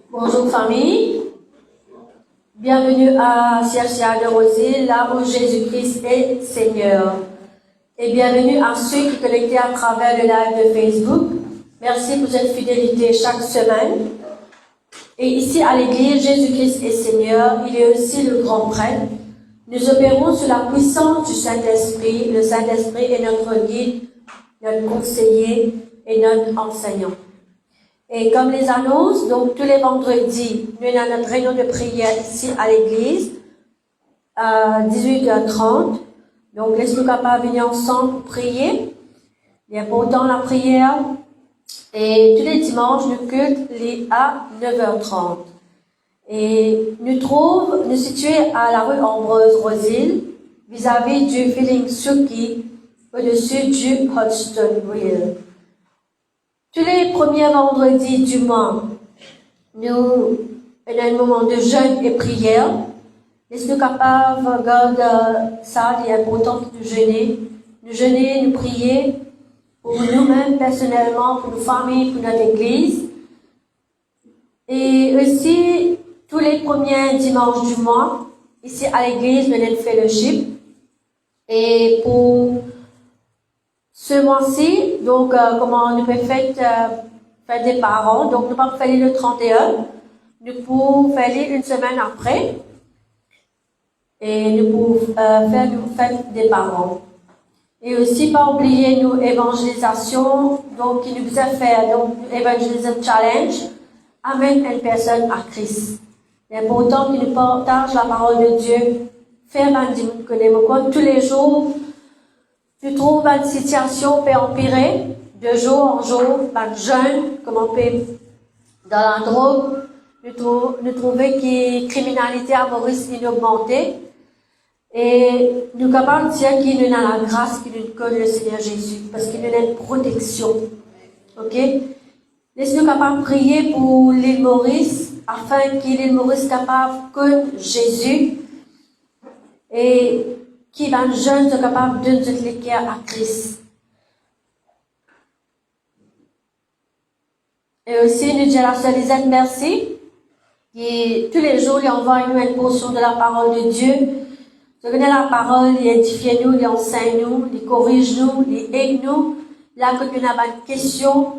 Bonjour famille, bienvenue à CHA de Rosille, là où Jésus-Christ est Seigneur. Et bienvenue à ceux qui connectent à travers le live de Facebook. Merci pour cette fidélité chaque semaine. Et ici à l'église, Jésus-Christ est Seigneur, il est aussi le grand prêtre. Nous opérons sous la puissance du Saint-Esprit. Le Saint-Esprit est notre guide, notre conseiller et notre enseignant. Et comme les annonces, donc tous les vendredis, nous avons notre réunion de prière ici à l'église, à 18h30. Donc laisse-nous capables venir ensemble pour prier. Il est important la prière. Et tous les dimanches, nous culte à 9h30. Et nous situés à la rue Ambreuse-Rosille, vis-à-vis du Feeling Suki, au-dessus du Hodgson Grill. Tous les premiers vendredis du mois, nous avons un moment de jeûne et prière. Laisse-nous capables, regarde ça, il est important de jeûner. Nous jeûner, nous prier pour nous-mêmes personnellement, pour nos familles, pour notre église. Et aussi, tous les premiers dimanches du mois, ici à l'église, nous avons le fellowship. Et pour ce mois-ci, donc, comment nous pouvons faire des parents, donc nous pouvons faire le 31, nous pouvons faire une semaine après, et nous pouvons faire des parents. Et aussi, pas oublier nos évangélisations, donc, qui nous a fait, donc, Evangelism Challenge, amène une personne à Christ. Il est important qu'il nous partage la parole de Dieu, faire un dimanche, tous les jours. Tu trouves une situation peut empirer de jour en jour, un jeune, comme on peut dans la drogue, nous trouver que la criminalité à Maurice est augmentée. Et nous sommes capables de dire qu'il nous a la grâce qui nous donne le Seigneur Jésus, parce qu'il nous a une protection. Ok? Laissez-nous capables de prier pour l'île Maurice, afin que l'île Maurice soit capable de connaître Jésus. Et qui va jeune sont capables de donner le cœur à Christ. Et aussi, nous disons à la sœur Lisette merci. Et tous les jours, il envoie nous une portion de la parole de Dieu. Je connais la parole, il édifie nous, il enseigne nous, il corrige nous, il aide nous. Là, quand nous avons une question,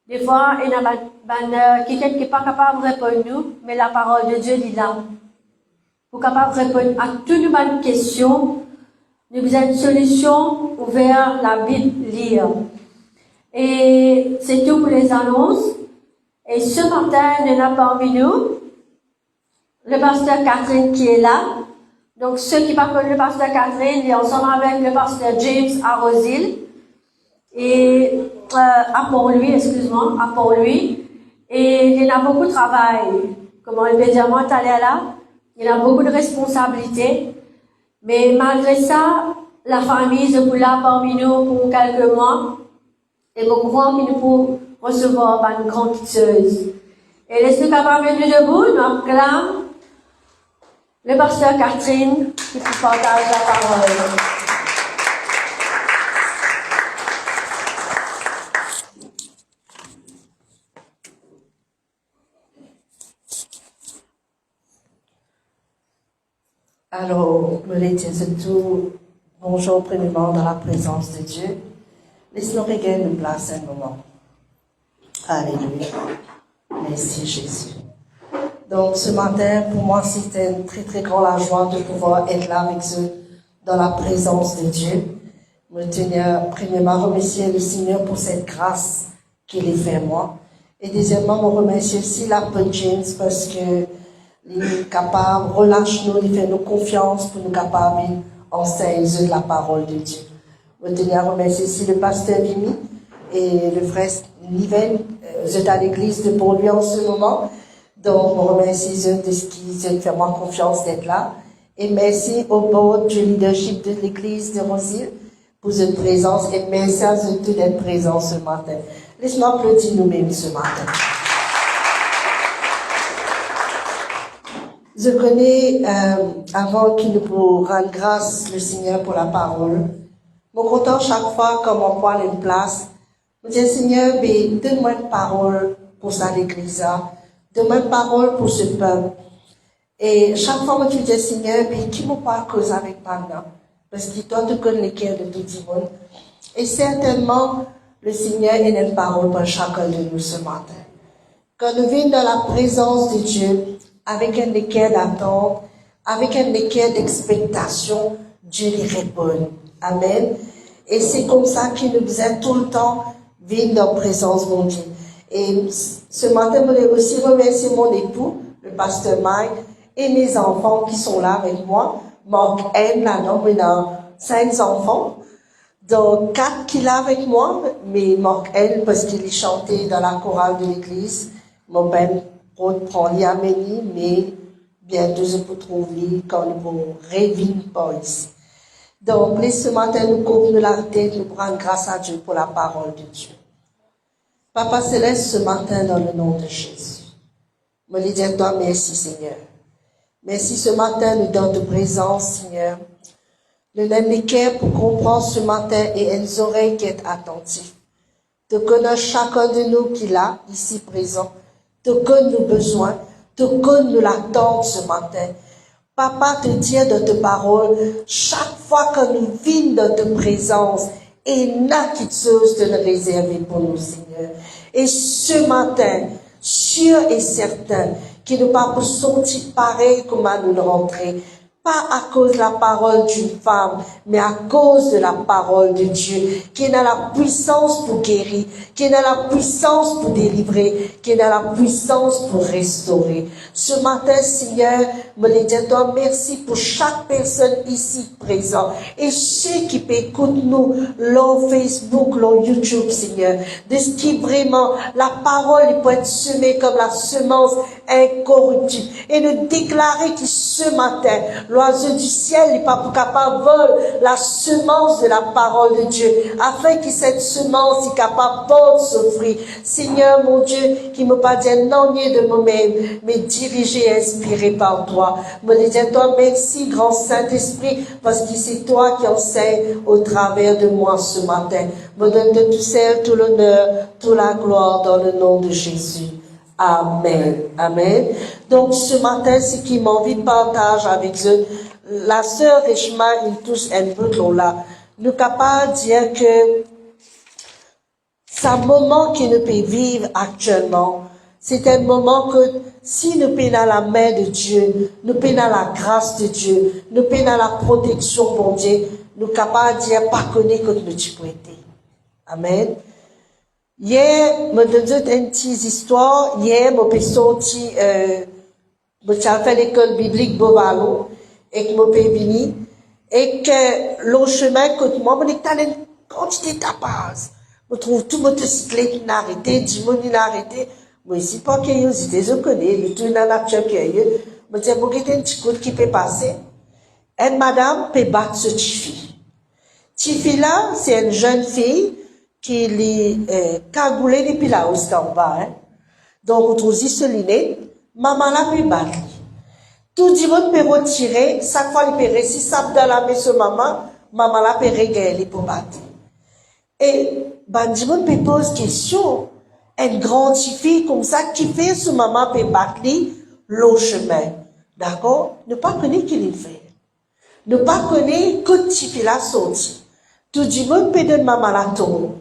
des fois, il y a quelqu'un qui n'est pas capable de répondre nous, mais la parole de Dieu est là. Pour capable de répondre à toutes nos questions, nous avons une solution ouverte la Bible lire. Et c'est tout pour les annonces. Et ce matin, nous avons parmi nous le pasteur Catherine qui est là. Donc, ceux qui parlent de le pasteur Catherine, il est ensemble avec le pasteur James à Rosille. Et, à Port-Louis, excuse-moi, à Port-Louis. Et il y a beaucoup de travail. Comment il peut dire, moi, t'allais là. Il y a beaucoup de responsabilités. Mais malgré ça, la famille se trouve là parmi nous pour quelques mois. Et nous croyons que nous pouvons recevoir une grande quitteuse. Et laissez-nous capables de debout, nous acclamons le pasteur Catherine qui nous partage la parole. Alors, gloire à tout. Bonjour, premièrement, dans la présence de Dieu. Laisse-nous regarder une place un moment. Alléluia. Merci Jésus. Donc, ce matin, pour moi, c'était une très, très grande joie de pouvoir être là avec eux dans la présence de Dieu. Je tenais, premièrement, à remercier le Seigneur pour cette grâce qu'il a fait à moi. Et deuxièmement, je remercie aussi l'apôtre James parce que il est capable, relâche-nous, il fait nous confiance pour nous capables d'enseigner la parole de Dieu. Je tenais à remercier aussi le pasteur Vimy et le frère Niven. Vous êtes à l'église de Port-Louis en ce moment. Donc, je remercie eux de ce qu'ils ont fait moi confiance d'être là. Et merci au board du leadership de l'église de Rosille pour votre présence. Et merci à eux tous d'être présents ce matin. Laisse-moi applaudir nous-mêmes ce matin. Je connais, avant qu'il nous rende grâce, le Seigneur, pour la parole. Je suis content chaque fois qu'on prend une place. Je dis, Seigneur, donne-moi une parole pour ça l'église. de même parole pour ce peuple. Et chaque fois que tu dis, Seigneur, mais qui m'a pas cause avec maintenant? Parce que toi, tu connais les cœurs de tout le monde. Et certainement, le Seigneur a une parole pour chacun de nous ce matin. Quand nous venons dans la présence de Dieu, avec un cœur d'attente, avec un cœur d'expectation, Dieu lui répond. Amen. Et c'est comme ça qu'il nous faisait tout le temps venir dans la présence de Dieu. Et ce matin, je voulais aussi remercier mon époux, le pasteur Mike, et mes enfants qui sont là avec moi. Marc N, là, non, mais dans 5 enfants. Donc, 4 qui là avec moi, mais Marc N, parce qu'il est chanté dans la chorale de l'église. Mon père prend l'Amélie, mais bientôt je peux trouver quand nous revenons pas ici. Donc, ce matin, nous couvrons la tête, nous prenons grâce à Dieu pour la parole de Dieu. Papa Céleste, ce matin, dans le nom de Jésus, je lui dis à toi, merci Seigneur. Merci ce matin, nous dans ta présence, Seigneur. Nous donne les cœurs pour comprendre ce matin et une oreille qui est attentive. Tu connais chacun de nous qui est là, ici présent. Tu connais nos besoins. Tu connais nous l'attente ce matin. Papa te dit dans ta parole, chaque fois que nous venons dans ta présence, il n'y a quelque chose de réservé pour nous, Seigneur. Et ce matin, sûr et certain, qu'il ne pas pour sentir pareil comme à nous rentrer. Pas à cause de la parole d'une femme, mais à cause de la parole de Dieu, qui a la puissance pour guérir, qui a la puissance pour délivrer, qui a la puissance pour restaurer. Ce matin, Seigneur, me le dis toi merci pour chaque personne ici présente et ceux qui écoutent nous, sur Facebook, sur YouTube, Seigneur, de ce qui vraiment, la parole peut être semée comme la semence incorruptible et nous déclarer que ce matin, l'oiseau du ciel n'est pas capable de voler la semence de la parole de Dieu, afin que cette semence soit capable de s'offrir. Seigneur, mon Dieu, qui me pas dire non ni de moi-même, mais dirigé et inspiré par toi. Me dis à toi, merci, grand Saint-Esprit, parce que c'est toi qui enseigne au travers de moi ce matin. Me donne de tout celle, tout l'honneur, toute la gloire dans le nom de Jésus. Amen. Amen. Donc, ce matin, ce qui m'a envie de partager avec eux, la sœur Richma, ils tous un peu là. Nous capables de dire que c'est un moment que nous pouvons vivre actuellement. C'est un moment que si nous sommes dans la main de Dieu, nous sommes dans la grâce de Dieu, nous sommes dans la protection de Dieu, nous sommes capables de dire pas connaître que nous pouvons être. Amen. Hier, je me donne une petite histoire. Hier, je suis sorti, je fait l'école biblique Bovalo, et que je suis venu, et que le chemin, que moi, je suis allé une quantité de tapas. Je trouve tout motocyclette qui n'a arrêté, 10 monde qui arrêté. Moi, ici, pas curiosité, je connais, le tout dans la chère curieux. Je me dis, bon, il y a un petit coup qui peut passer. Une madame peut battre ce petit fille. Cette fille-là, c'est une jeune fille, qui est cagoulée depuis là haut en bas. Hein. Donc, on trouve ici ce linet, maman là peut battre. Tout le monde peut retirer, chaque fois il peut rester dans la maison maman là peut régaler pour battre. Et, ben, du monde peut poser question, une grande fille comme ça, qui fait ce maman peut battre le chemin. D'accord? Ne pas connaître qu'il fait. Ne pas connaître que petit fille là sorti. Tout le monde peut donner maman là tourne.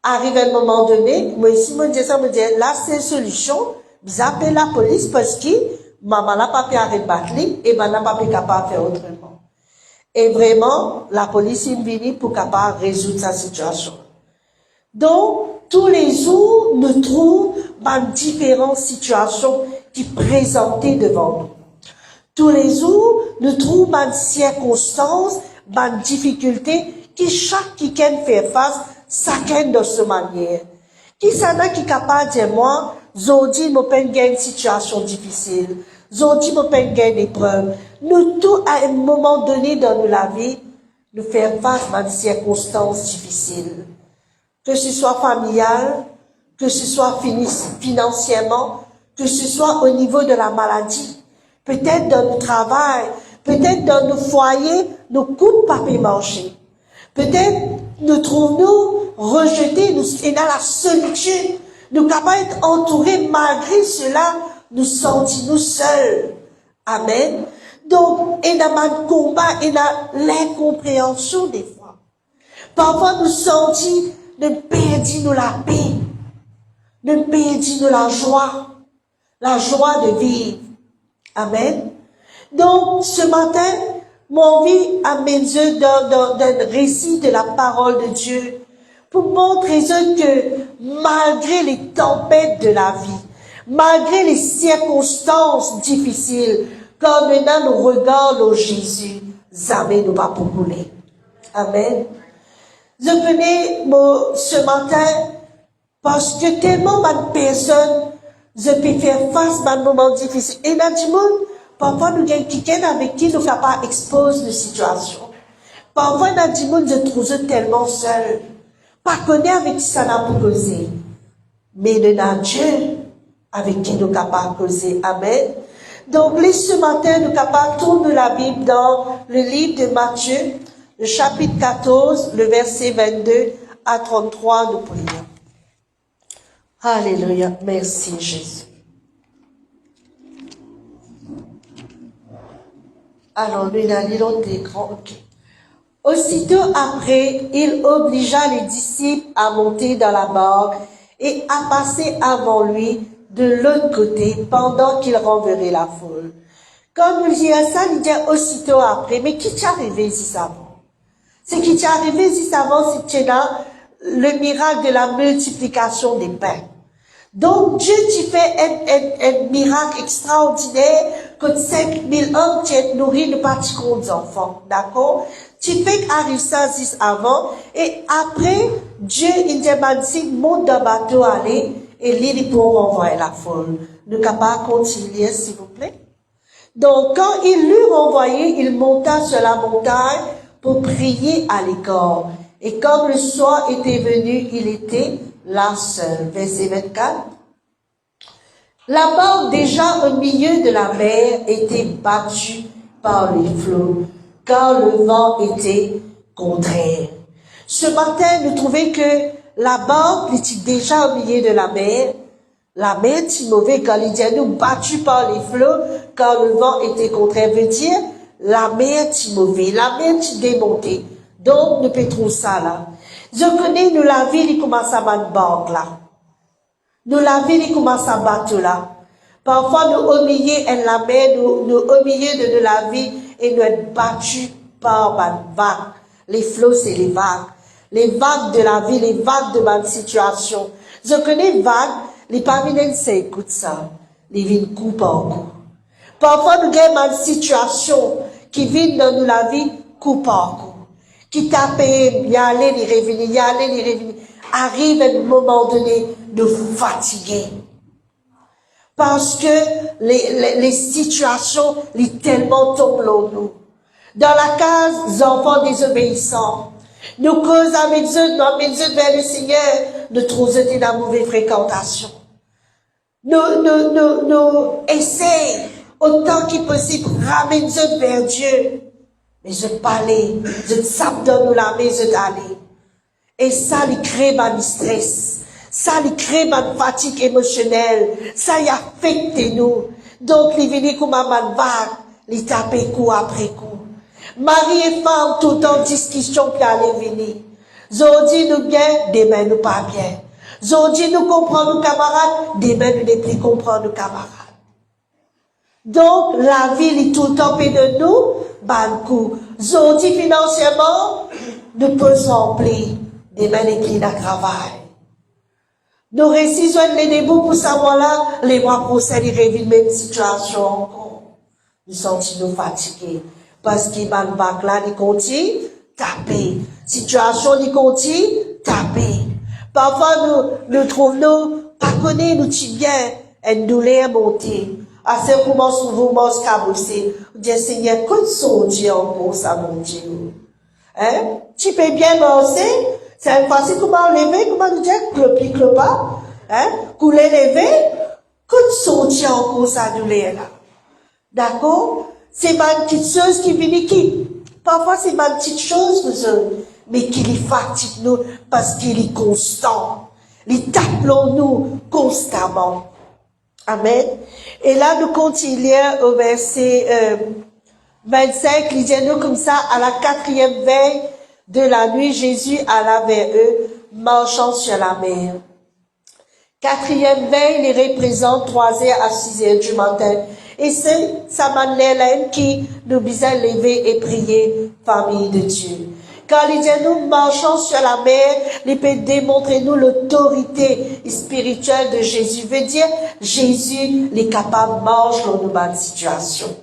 Arrive à un moment donné, moi ici, je me dis ça, me dit, là, c'est une solution, vous appelez la police parce que maman n'a pas pu arrêter de battre, et ben, n'a pas pu capable de faire autrement. Et vraiment, la police est venue pour capable résoudre sa situation. Donc, tous les jours, nous trouvons différentes situations qui présentées devant nous. Tous les jours, nous trouvons des circonstances, des difficultés qui chaque qui fait face chacun de sa manière. Qui s'en a qui est capable de dire, moi, Zodi me peine une situation difficile. Zodi me peine une épreuve. Nous, tous, à un moment donné dans la vie, nous faire face à des circonstances difficiles. Que ce soit familial, que ce soit financièrement, que ce soit au niveau de la maladie. Peut-être dans le travail, peut-être dans nos foyers, nos coups de papier marché. Peut-être nous trouvons-nous rejetés, nous sommes dans la solitude, nous sommes capables d'être entourés, malgré cela, nous sentir nous seuls. Amen. Donc, il y a un combat, il y a l'incompréhension des fois. Parfois, nous sentons de perdre la paix, de perdre la joie de vivre. Amen. Donc, ce matin, mon envie à mes yeux dans le récit de la parole de Dieu, pour montrer que malgré les tempêtes de la vie, malgré les circonstances difficiles, quand maintenant nous regardons Jésus, jamais nous va pas rouler. Amen. Je venais ce matin parce que tellement de personnes, je peux faire face à un moment difficile. Et dans le monde, parfois nous avons quelqu'un avec qui nous ne pouvons pas exposer la situation. Parfois dans le monde, je trouve tellement seul. Pas connaître avec qui ça n'a pas causé. Mais le Dieu avec qui nous sommes capables de causer. Amen. Donc, ce matin, nous sommes capables de tourner la Bible dans le livre de Matthieu, le chapitre 14, le verset 22 à 33, nous prions. Alléluia. Merci, Jésus. Alors, nous allons des grands. Ok. Aussitôt après, il obligea les disciples à monter dans la barque et à passer avant lui de l'autre côté pendant qu'il renverrait la foule. Quand nous disons ça, il dit aussitôt après. Mais qui t'est arrivé ici avant? Ce qui t'est arrivé ici avant, c'est le miracle de la multiplication des pains. Donc, Dieu t'y fait un miracle extraordinaire que 5000 hommes t'y nourris de petits gros enfants. D'accord? Tu fais arriver ça juste avant, et après, Dieu, il dit, monte dans le bateau, allez, et il pour renvoyer la foule. Nous sommes capables de continuer, s'il vous plaît? Donc, quand il l'eut renvoyé, il monta sur la montagne pour prier à l'écart. Et comme le soir était venu, il était là seul. Verset 24. La barque, déjà au milieu de la mer, était battue par les flots, car le vent était contraire. Ce matin, nous trouvons que la barque était déjà au milieu de la mer. La mer est mauvaise quand il dit nous battus par les flots, car le vent était contraire. Veut dire, la mer est mauvaise, la mer est démontée. Donc, nous pouvons trouver ça là. Je connais, nous la ville, il commence à battre barque là. Nous la ville, il commence à battre là. Parfois, nous au milieu de la mer, nous au milieu de la vie, et nous sommes battus par les vagues. Les flots, c'est les vagues. Les vagues de la vie, les vagues de ma situation. Je connais vagues, les parmi c'est écoute ça. Les vignes coup par coup. Parfois, nous avons une situation qui vit dans nous la vie coup par coup. Qui tape, y aller, y revenir, y aller, y revenir. Arrive à un moment donné de fatiguer. Parce que les situations, les tellement tombent en nous. Dans la case, les enfants désobéissants. Nous causons avec eux vers le Seigneur, nous trouvons dans la mauvaise fréquentation. Nous essayons, autant qu'il possible, ramener eux vers Dieu. Mais je parlais, je sape dans nous la maison d'aller. Et ça, il crée un stress. Ça, il crée une fatigue émotionnelle. Ça, il affecte nous. Donc, il vient comme un vague, il tape coup après coup. Mari et femme, tout le temps, discussion qui allait venir. Aujourd'hui, nous bien, demain, nous pas bien. Aujourd'hui, nous comprenons nos camarades, demain, nous ne plus comprendre nos camarades. Donc, la vie est tout le temps de nous, ban coup. Aujourd'hui, financièrement, nous pesons pli. Demain, les plis de travail. Nous réussissons les débuts pour savoir là, les mois prochains, ils revivent la même situation encore. Nous sentons nous fatigués. Parce qu'il y a une vague là, ils continuent, taper. Situation, ils continuent, taper. Parfois, nous trouvons, pas connaître, nous t'y bien, une douleur montée. À ce moment, souvent, nous sommes cabossés. Nous disons, Seigneur, que son Dieu encore, ça, mon Dieu? Hein? Tu peux bien danser? C'est facile, comment lever, comment nous dire, clopi, clopa? Hein? Couler, lever? Que son Dieu encore, ça, douleur là? D'accord? C'est ma petite chose qui vient qui. Parfois, c'est ma petite chose, nous autres, mais qui les fatigue nous, parce qu'il est constant. Il tape nous constamment. Amen. Et là, nous continuons au verset 25, il dit nous comme ça, à la 4e veille de la nuit, Jésus alla vers eux, marchant sur la mer. 4e veille, il représente 3h à 6h du matin. Et c'est sa manière qui nous disait lever et prier, famille de Dieu. Quand il dit nous marchons sur la mer, il peut démontrer nous l'autorité spirituelle de Jésus. Veut dire, Jésus est capable de marcher dans nos bonnes situations.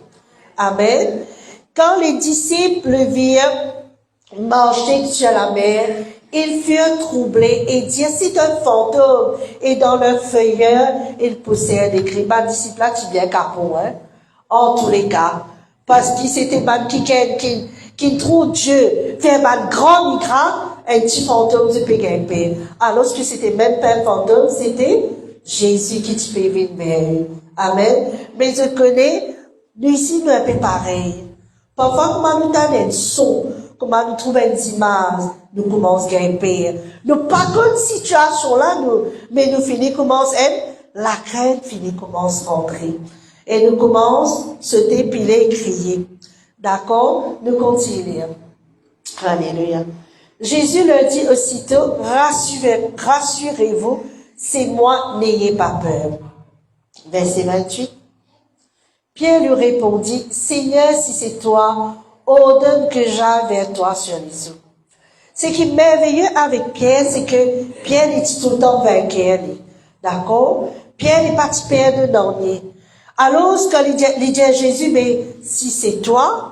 Amen. Quand les disciples virent marcher sur la mer, ils furent troublés et dirent, c'est un fantôme. Et dans leur frayeur, ils poussèrent des cris. Ma disciple là, tu viens capot, hein. En tous les cas. Parce que c'était man qui trouve Dieu, fait un grand micra, un petit fantôme de Péguinpé. Alors que c'était même pas un fantôme, c'était Jésus qui te fait venir. Amen. Mais je connais, nous ici, nous un peu pareil. Parfois, comment nous donne un son, comment nous trouvons une image, nous commençons à grimper. Nous pas une situation là, mais nous finissons, commence la crainte finit, commence à rentrer. Et nous commençons à se dépiler et crier. D'accord? Nous continuons. Alléluia. Jésus leur dit aussitôt, rassurez-vous, c'est moi, n'ayez pas peur. Verset 28. Pierre lui répondit, Seigneur, si c'est toi, ordonne que j'aille vers toi sur les eaux. Ce qui est merveilleux avec Pierre, c'est que Pierre est tout le temps vainqueur. D'accord? Pierre n'est pas père de dernier. Alors, quand il dit à Jésus, mais si c'est toi,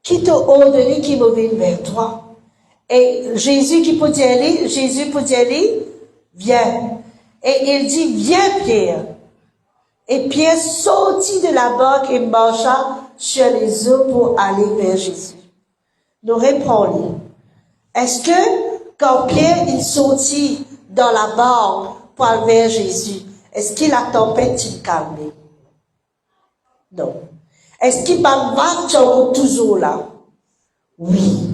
qui t'a ordonné qu'il me vienne vers toi? Et Jésus peut dire, viens. Et il dit, viens Pierre. Et Pierre sortit de la barque et marcha sur les eaux pour aller vers Jésus. Nous répondons. Est-ce que quand Pierre est sorti dans la barque pour aller vers Jésus, est-ce que la tempête s'est calmée? Non. Est-ce qu'il va battre toujours là? Oui.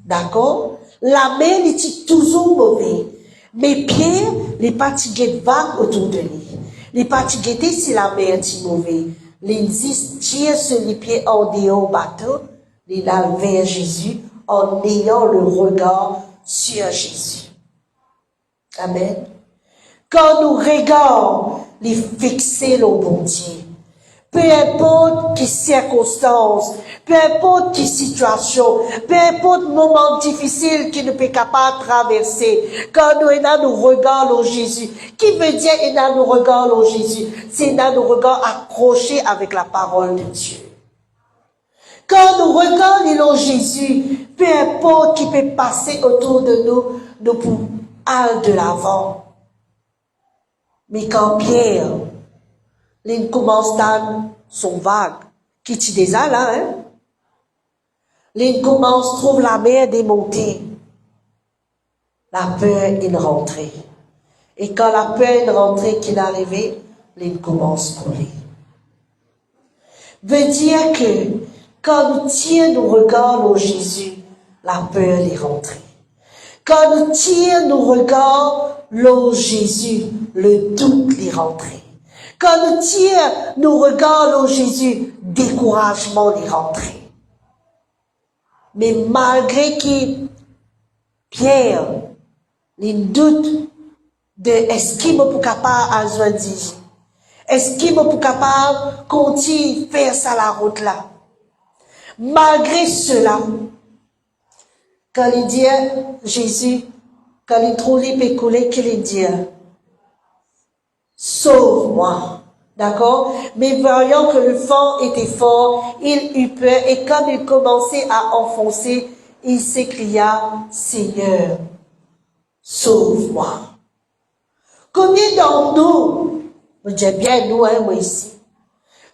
D'accord? La mer est toujours mauvaise. Mais Pierre n'est pas tigé de vagues autour de lui. Il n'est pas tigé si la mer est mauvaise. Il tire sur les pieds en dehors bateau. Il a vers Jésus en ayant le regard sur Jésus. Amen. Quand nous regardons, les fixer le bon Dieu. Peu importe quelle circonstance, peu importe quelle situation, peu importe le moment difficile qu'il ne peut pas traverser, quand nous regardons Jésus, qui veut dire nous regardons Jésus? C'est nous regardons accrochés avec la parole de Dieu. Quand nous regardons Jésus, peu importe qui peut passer autour de nous, nous pouvons aller de l'avant. Mais quand Pierre, il commence dans son vague, qui est déjà là, hein? Il commence, trouve la mer démontée. La peur est rentrée. Et quand la peur est rentrée, qu'il est arrivé, il commence à couler. Veut dire que, quand nous tirons nos regards au Jésus, la peur est rentrée. Quand nous tirons nos regards au Jésus, le doute est rentré. Quand nous tirons nos regards au Jésus, découragement est rentré. Mais malgré que Pierre, il doute de est-ce qu'il est capable à joindre Jésus? Est-ce qu'il est capable de continuer à faire ça la route là? Malgré cela, quand il dit Jésus, quand il trouve les pécoulés, qu'il dit sauve-moi. D'accord? Mais voyant que le vent était fort, il eut peur et quand il commençait à enfoncer, il s'écria, Seigneur, sauve-moi. Combien d'entre nous, je dis bien nous, moi ici,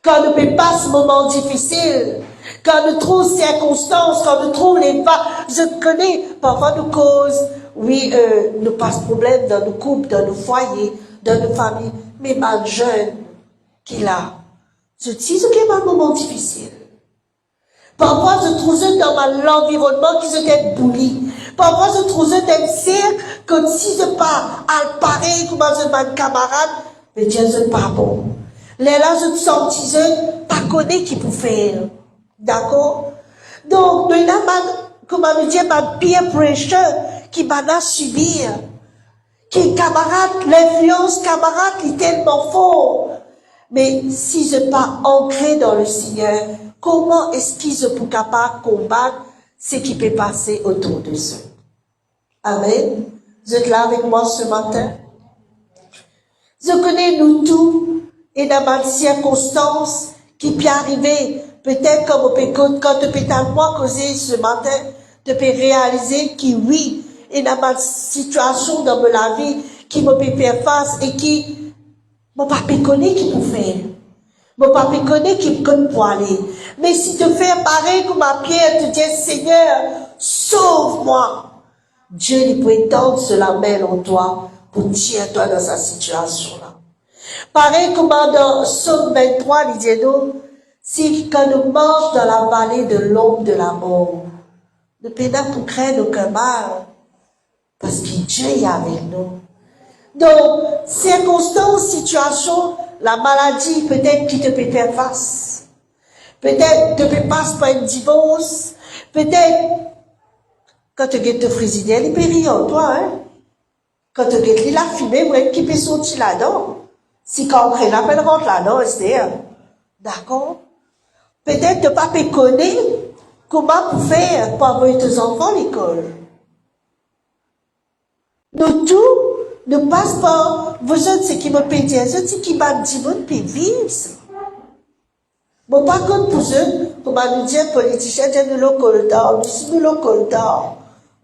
quand nous peut pas ce moment difficile, quand nous trouvons circonstances, quand nous trouvons les pas, je connais, parfois nous causes, oui, nous passons problème dans nos couples, dans nos foyers, dans nos familles, mais mal jeune qu'il a. Je dis ce qui est un moment difficile. Parfois, je trouve dans l'environnement qui se fait bouli. Parfois, je trouve dans un cercle que si je pas à pareil comme un camarade, mais Dieu, c'est pas bon. Les là, je sens pas connaître qui peut faire. D'accord? Donc, nous avons, comment me dire, ma peer pressure qui m'a subir. Qui camarade, l'influence camarade est tellement fort. Mais si je ne suis pas ancré dans le Seigneur, comment est-ce qu'ils sont capables de combattre ce qui peut passer autour de eux? Amen. Vous êtes là avec moi ce matin? Je connais nous tous et dans des circonstances qui peuvent arriver. Peut-être comme quand tu peux moi causer ce matin, tu peux réaliser que oui, et dans ma situation dans ma vie qui me peut faire face et qui mon papa connaît qui peut faire. Mon papa connaît qui peut aller. Mais si tu fais pareil comme ma pierre, tu dis Seigneur, sauve-moi. Dieu il peut étendre la main en toi pour tirer toi dans sa situation là. Pareil comme dans Somme 23, il dit nous, si quand nous marchons dans la vallée de l'ombre de la mort, nous ne pouvons pas pour craindre aucun mal, parce que Dieu est avec nous. Donc, circonstances, situations, la maladie, peut-être qui te peut faire face. Peut-être tu peux passer par un divorce. Peut-être, quand tu guettes te frigidaire, il peut rire, toi, hein. Quand tu guettes la fumée, vous qui peut sortir là-dedans. Si quand on crée la peine rentre là-dedans, c'est d'accord? Peut-être tu pas connaître comment pour faire pour envoyer tes enfants à l'école. Nous tous, nous passons par, vous autres, ce qui me peut dire, ce qui m'a dit, vous peut vivre ça. Bon, par contre, pour eux, comment nous dire, politiciens, nous le coltons, nous le coltons.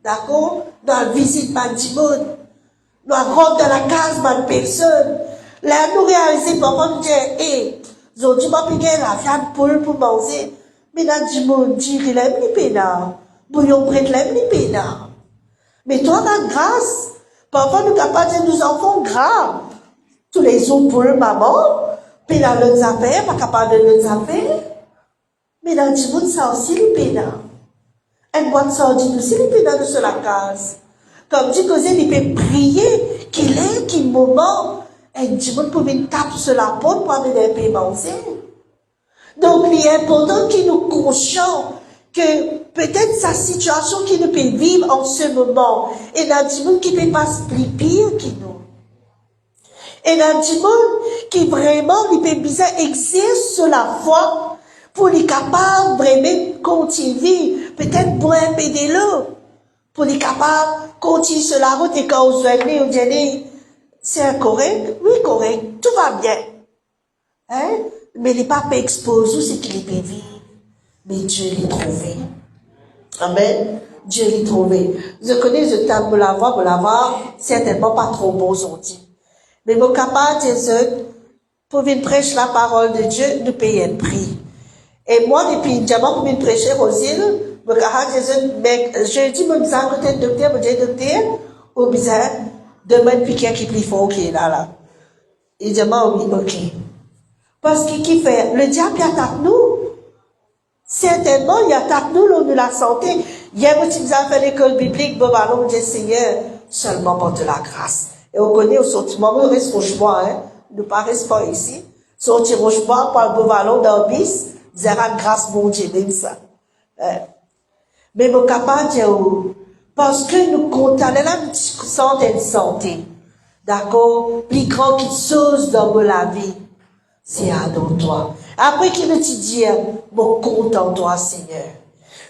D'accord? Dans la visite, nous rentrons dans la case, de personne. Là, nous réalisons, parfois, nous disons, hé, nous disons, je vais payer la viande pour manger. Mais dans le monde, dit, il aime les pénards. Bouillon prête l'aime les pénards. Mais toi, dans la grâce, parfois, nous sommes capables de dire, nous enfants gras. Tous les autres pour maman, puis dans leurs affaires, pas capable de leurs affaires. Mais dans le monde, ça aussi, les pénards. Et moi, ça dit aussi, les pénards de la case. Comme tu disais, il peut prier, qu'il est, qu'il moment, et du monde peut venir taper sur la porte pour amener un paiement. Donc, il est important qu'il nous conscients que peut-être sa situation qu'il nous peut vivre en ce moment, et dans du monde qui peut pas plus pire que nous. Et dans du monde qui vraiment, il peut bizarre exerce sur la foi pour les capables vraiment continuer, peut-être pour un peu de l'eau, pour les capables continuer sur la route et quand on se voit, on dit, c'est correct? Oui, correct. Tout va bien. Hein? Mais les papes exposent ce qu'il peut vivre. Mais Dieu l'a trouvé. Amen. Dieu l'a trouvé. Je connais, je tape me l'avoir, certainement pas trop beau aujourd'hui. Mais mon capable de pour venir prêcher la parole de Dieu, nous payons un prix. Et moi, depuis diamant, pour venir prêcher aux îles, mon capable de je dis, mon bizarre, côté docteur, mon docteur, au bizarre, demain, puis qui est plus fort qui est là. Il dit, oui, ok. Parce qu'il qui fait, le diable, il attaque nous. Certainement, il attaque nous, l'eau de la santé. Hier, tu nous as fait l'école biblique, bon, allons, dit Seigneur, seulement pour de la grâce. Et on connaît au sortiment, on reste Rochebois, hein. Nous ne restons pas ici. Sortir Rochebois, par le beau ballon d'un bis, zéro grâce, mon Dieu, même ça. Mais mon capable, parce que nous comptons, là, nous sommes en santé. D'accord? Plus grand qui chose dans la vie, c'est dans toi. Après qu'il nous dit, mon compte en toi, Seigneur.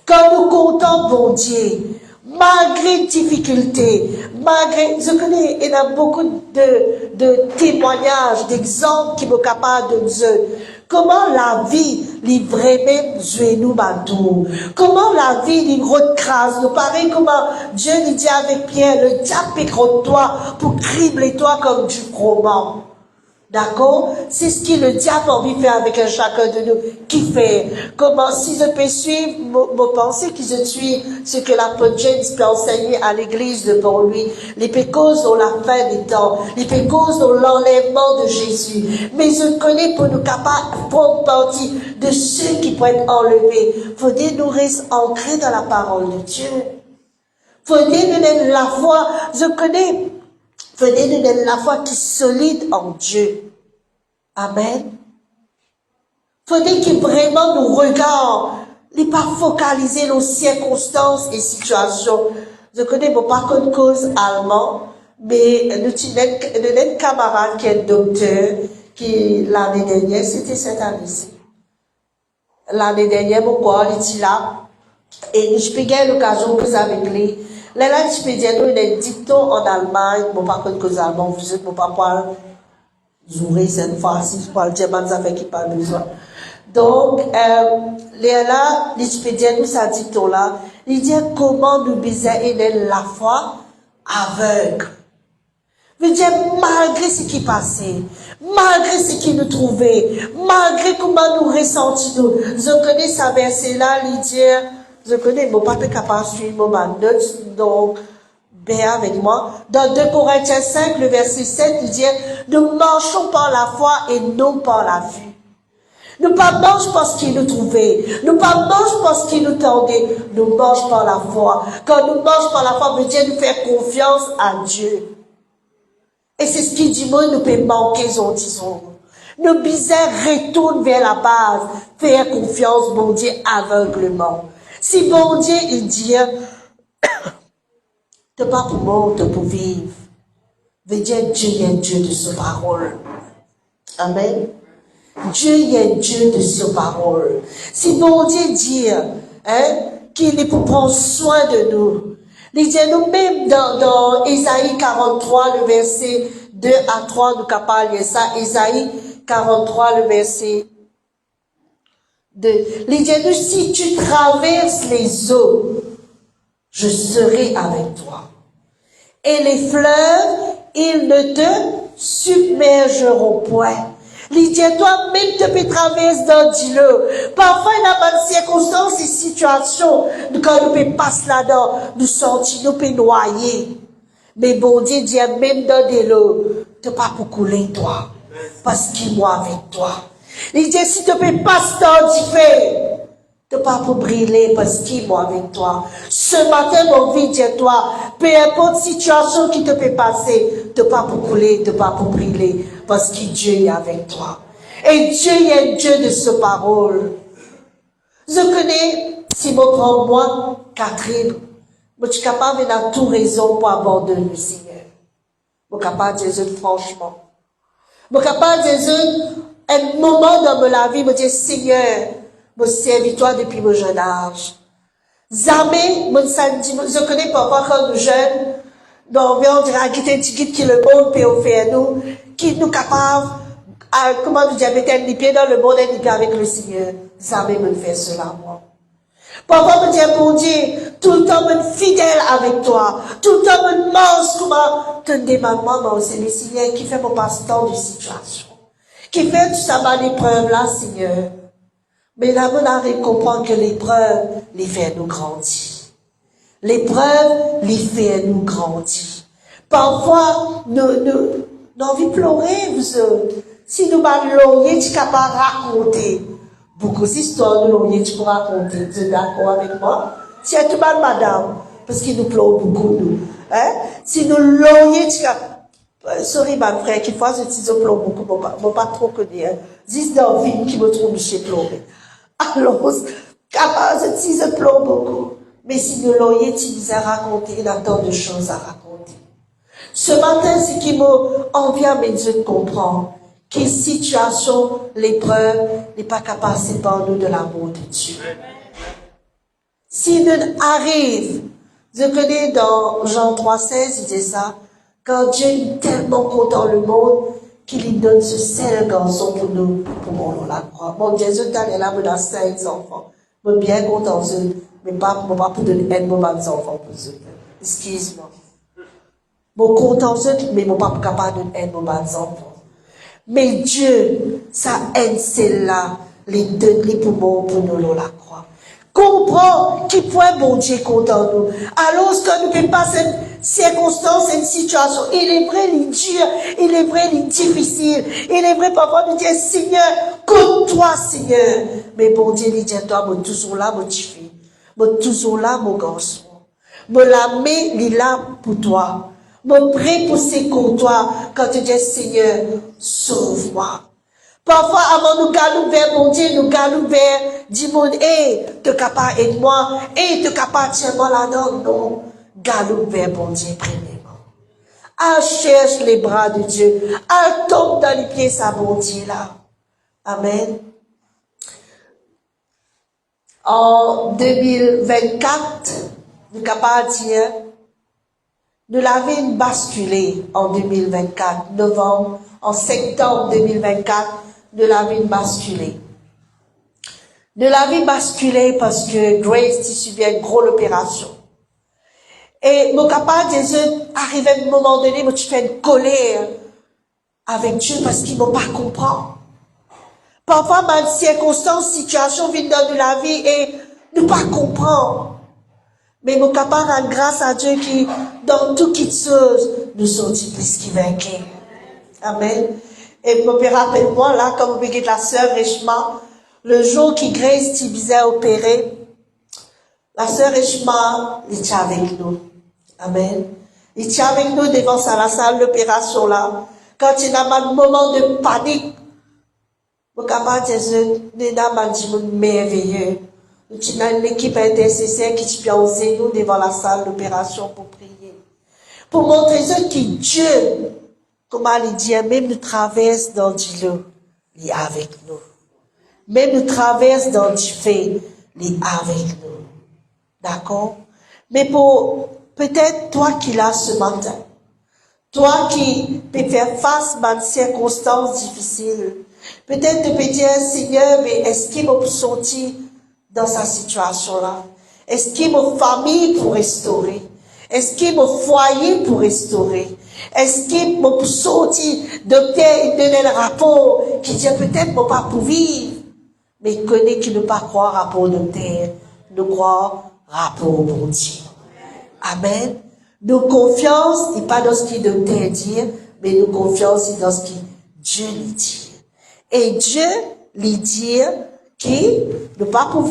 Quand nous comptons, bon Dieu, malgré difficultés, malgré, je connais, il y a beaucoup de témoignages, d'exemples qui sont capables de dire comment la vie, livrer même, jouer nous maintenant. Comment la vie, livre grâce, nous paraît comment Dieu lui dit avec Pierre, le diable pécrote toi pour cribler toi comme du froment. D'accord? C'est ce que le diable a envie de faire avec chacun de nous. Qui fait? Comment, si je peux suivre mon pensée, que je suis ce que l'apôtre James peut enseigner à l'église devant lui. Les pécauses ont la fin des temps. Les pécauses ont l'enlèvement de Jésus. Mais je connais pour nous capables de prendre partie de ceux qui peuvent être enlevés. Faudrait nous rester ancrés dans la parole de Dieu. Faudrait nous donner la foi. Je connais. Venez nous donner la foi qui est solide en Dieu. Amen. Faudrait que vraiment nous regardions, les pas focaliser nos circonstances et situations. Je connais mon par contre cause allemand, mais nous avons un camarade qui est docteur, qui l'année dernière, c'était cette année-ci. L'année dernière, mon corps, il était là, et je peux l'occasion que avec lui. Là, je peux dire, nous, il y a un dicton en Allemagne, mon par contre cause allemand, vous êtes mon papa, Zouré, cette fois-ci, je parle de ça fait qu'il parle besoin. Donc, là, l'expédient nous ça dit là, il dit comment nous baiser la foi aveugle. Veut dire, malgré ce qui passait, malgré ce qui nous trouvait, malgré comment nous ressentions, je connais ça verset-là, il dit, je connais, mon papa capable de suivre mon note, donc, bien avec moi. Dans 2 Corinthiens 5, le verset 7, il dit, nous marchons par la foi et non par la vue. Nous pas marche parce qu'il nous trouvait. Nous pas marche parce qu'il nous tendait. Nous marche par la foi. Quand nous marche par la foi, veut dire nous faire confiance à Dieu. Et c'est ce qu'il dit, moi, nous pouvons manquer, disons. Nos bizarres retournent vers la base. Faire confiance, bon Dieu, aveuglement. Si bon Dieu, il dit, t'es pas pour mort, t'es pour vivre. Veut dire Dieu est Dieu de sa parole. Amen. Dieu est Dieu de sa parole. Si bon Dieu dit, qu'il est pour prendre soin de nous, il dit nous-mêmes dans Ésaïe 43, le verset 2 à 3, nous parlons de ça, Ésaïe 43, le verset 2. Il dit nous, si tu traverses les eaux, je serai avec toi. Et les fleuves, ils ne te submergeront point. Il dit, toi-même, tu peux traverser dans l'eau. Parfois, il y a des circonstances et situations, quand nous pouvons passer là-dedans, nous sentir, nous pouvons noyer. Mais bon Dieu dit, même dans de l'eau, tu n'as pas pour couler, toi. Parce qu'il est moi avec toi. Il dit, si tu peux passer dans du feu, tu n'as pas pour briller, parce qu'il est moi avec toi. Ce matin, mon vie, dis-toi, peu importe situation qui te peut passer, tu n'as pas pour couler, tu n'as pas pour briller. Parce que Dieu est avec toi. Et Dieu est Dieu de sa parole. Je connais, si je prends moi, Catherine, je suis capable d'avoir toute raison pour abandonner le Seigneur. Je suis capable de dire franchement. Je suis capable de dire un moment dans ma vie, je dis Seigneur, je servis toi depuis mon jeune âge. Jamais, je connais parfois quand nous jeunes, donc, on dirait qu'il y a un petit qui le monde peut faire nous, qui nous capable, comment nous dire, mettre les pieds dans le monde et les pieds avec le Seigneur. Jamais me faire cela, moi. Parfois, me dire, bon Dieu, tout le temps, me fidèle avec toi. Tout le temps, me mange, comment, te demande moi, c'est le Seigneur qui fait mon passe-temps de situation. Qui fait tout ça, ma l'épreuve là, Seigneur. Mais là, on arrive à comprendre que l'épreuve, les fait nous grandir. L'épreuve, les fait nous grandir. Parfois, nous avons envie de pleurer, vous autres. Si nous m'allons, tu peux pas raconter. Beaucoup d'histoires de l'on, tu peux raconter. Vous êtes d'accord avec moi? Si tu tout mal, madame, parce qu'il nous pleure beaucoup, nous. Hein? Si nous l'on, tu peux, sorry, ma frère, qu'il faut que je pleure beaucoup, bon, pas trop connu, hein. Dis dans vie qui me trouve chez pleurer. Alors, capable, je pleure beaucoup. Mais si nous l'on, tu nous as raconté, il y a tant de choses à raconter. Ce matin, ce qui m'envie à mes yeux de comprendre, quelle situation, l'épreuve, n'est pas capable de séparer nous de l'amour de Dieu. Si nous arrive, je connais dans Jean 3,16, il dit ça, quand Dieu est tellement content le monde, qu'il lui donne ce seul garçon pour nous, pour qu'on la croit. Mon Dieu, je t'en ai là, on a 5 enfants. Je suis bien content, mais pas pour donner un enfants pour eux. Excuse-moi. Je suis content, mais je ne suis pas capable de donner un enfants. Mais Dieu, ça aide celle-là, les donne les poumons pour nous la croix. Comprends qui point bon Dieu content nous. Alors que nous ne pouvons pas cette circonstance, cette situation, il est vrai, il est dur, il est vrai, il est difficile, il est vrai parfois nous dire Seigneur, compte toi Seigneur. Mais bon Dieu, il dit toi, moi toujours là, mon petit fils, moi toujours là, mon garçon. Moi la main, il est là pour toi. Moi prêt pour sécourir toi quand tu dis Seigneur, sauve-moi. Parfois, avant nous galoper vers mon Dieu, nous galoper vers Dimon, te capable aide-moi, te capable tiens-moi là-dedans. Non, galope vers mon Dieu premièrement. Elle cherche les bras de Dieu. Elle tombe dans les pieds sa bon Dieu là. Amen. En 2024, nous capable dire, nous l'avons basculé en 2024, novembre, en septembre 2024, nous l'avons basculé. Nous l'avons basculé parce que Grace a subi une grosse opération. Et mon capable de Dieu arrive à un moment donné où tu fais une colère avec Dieu parce qu'il ne m'a pas compris. Parfois, ma circonstance, situation vient dans la vie et ne pas comprendre. Mais mon capable rend grâce à Dieu qui, dans toutes les choses, nous sommes plus qui vainqueurs. Amen. Et me rappelle-moi, là, comme vous voyez la sœur Richma, le jour qui Grace Tibizet opéré, la sœur Richma, elle était avec nous. Amen. Il était avec nous devant la salle d'opération là. Quand il y a un moment de panique, mon capable de Dieu, m'a dit merveilleux. Nous avons une équipe intercesseur qui peut oser nous devant la salle d'opération pour prier. Pour montrer que Dieu, comment il dit, même nous traverse dans du lot, il est avec nous. Même nous traverse dans du feu, il est avec nous. D'accord? Mais pour peut-être toi qui l'as ce matin, toi qui peux faire face à une circonstance difficile, peut-être tu peux dire, Seigneur, mais est-ce qu'il m'a sorti dans sa situation-là? Est-ce qu'il m'a famille pour restaurer? Est-ce qu'il m'a foyer pour restaurer? Est-ce qu'il m'a sorti docteur et donner le rapport qui dit peut-être m'a pas pour vivre? Mais il connaît qu'il ne pas croire rapport docteur, nous croire rapport bon Dieu. Amen. Nos confiance n'est pas dans ce qu'il docteur dit, mais nos confiance est dans ce que Dieu lui dit. Et Dieu lui dit qui ne pas pour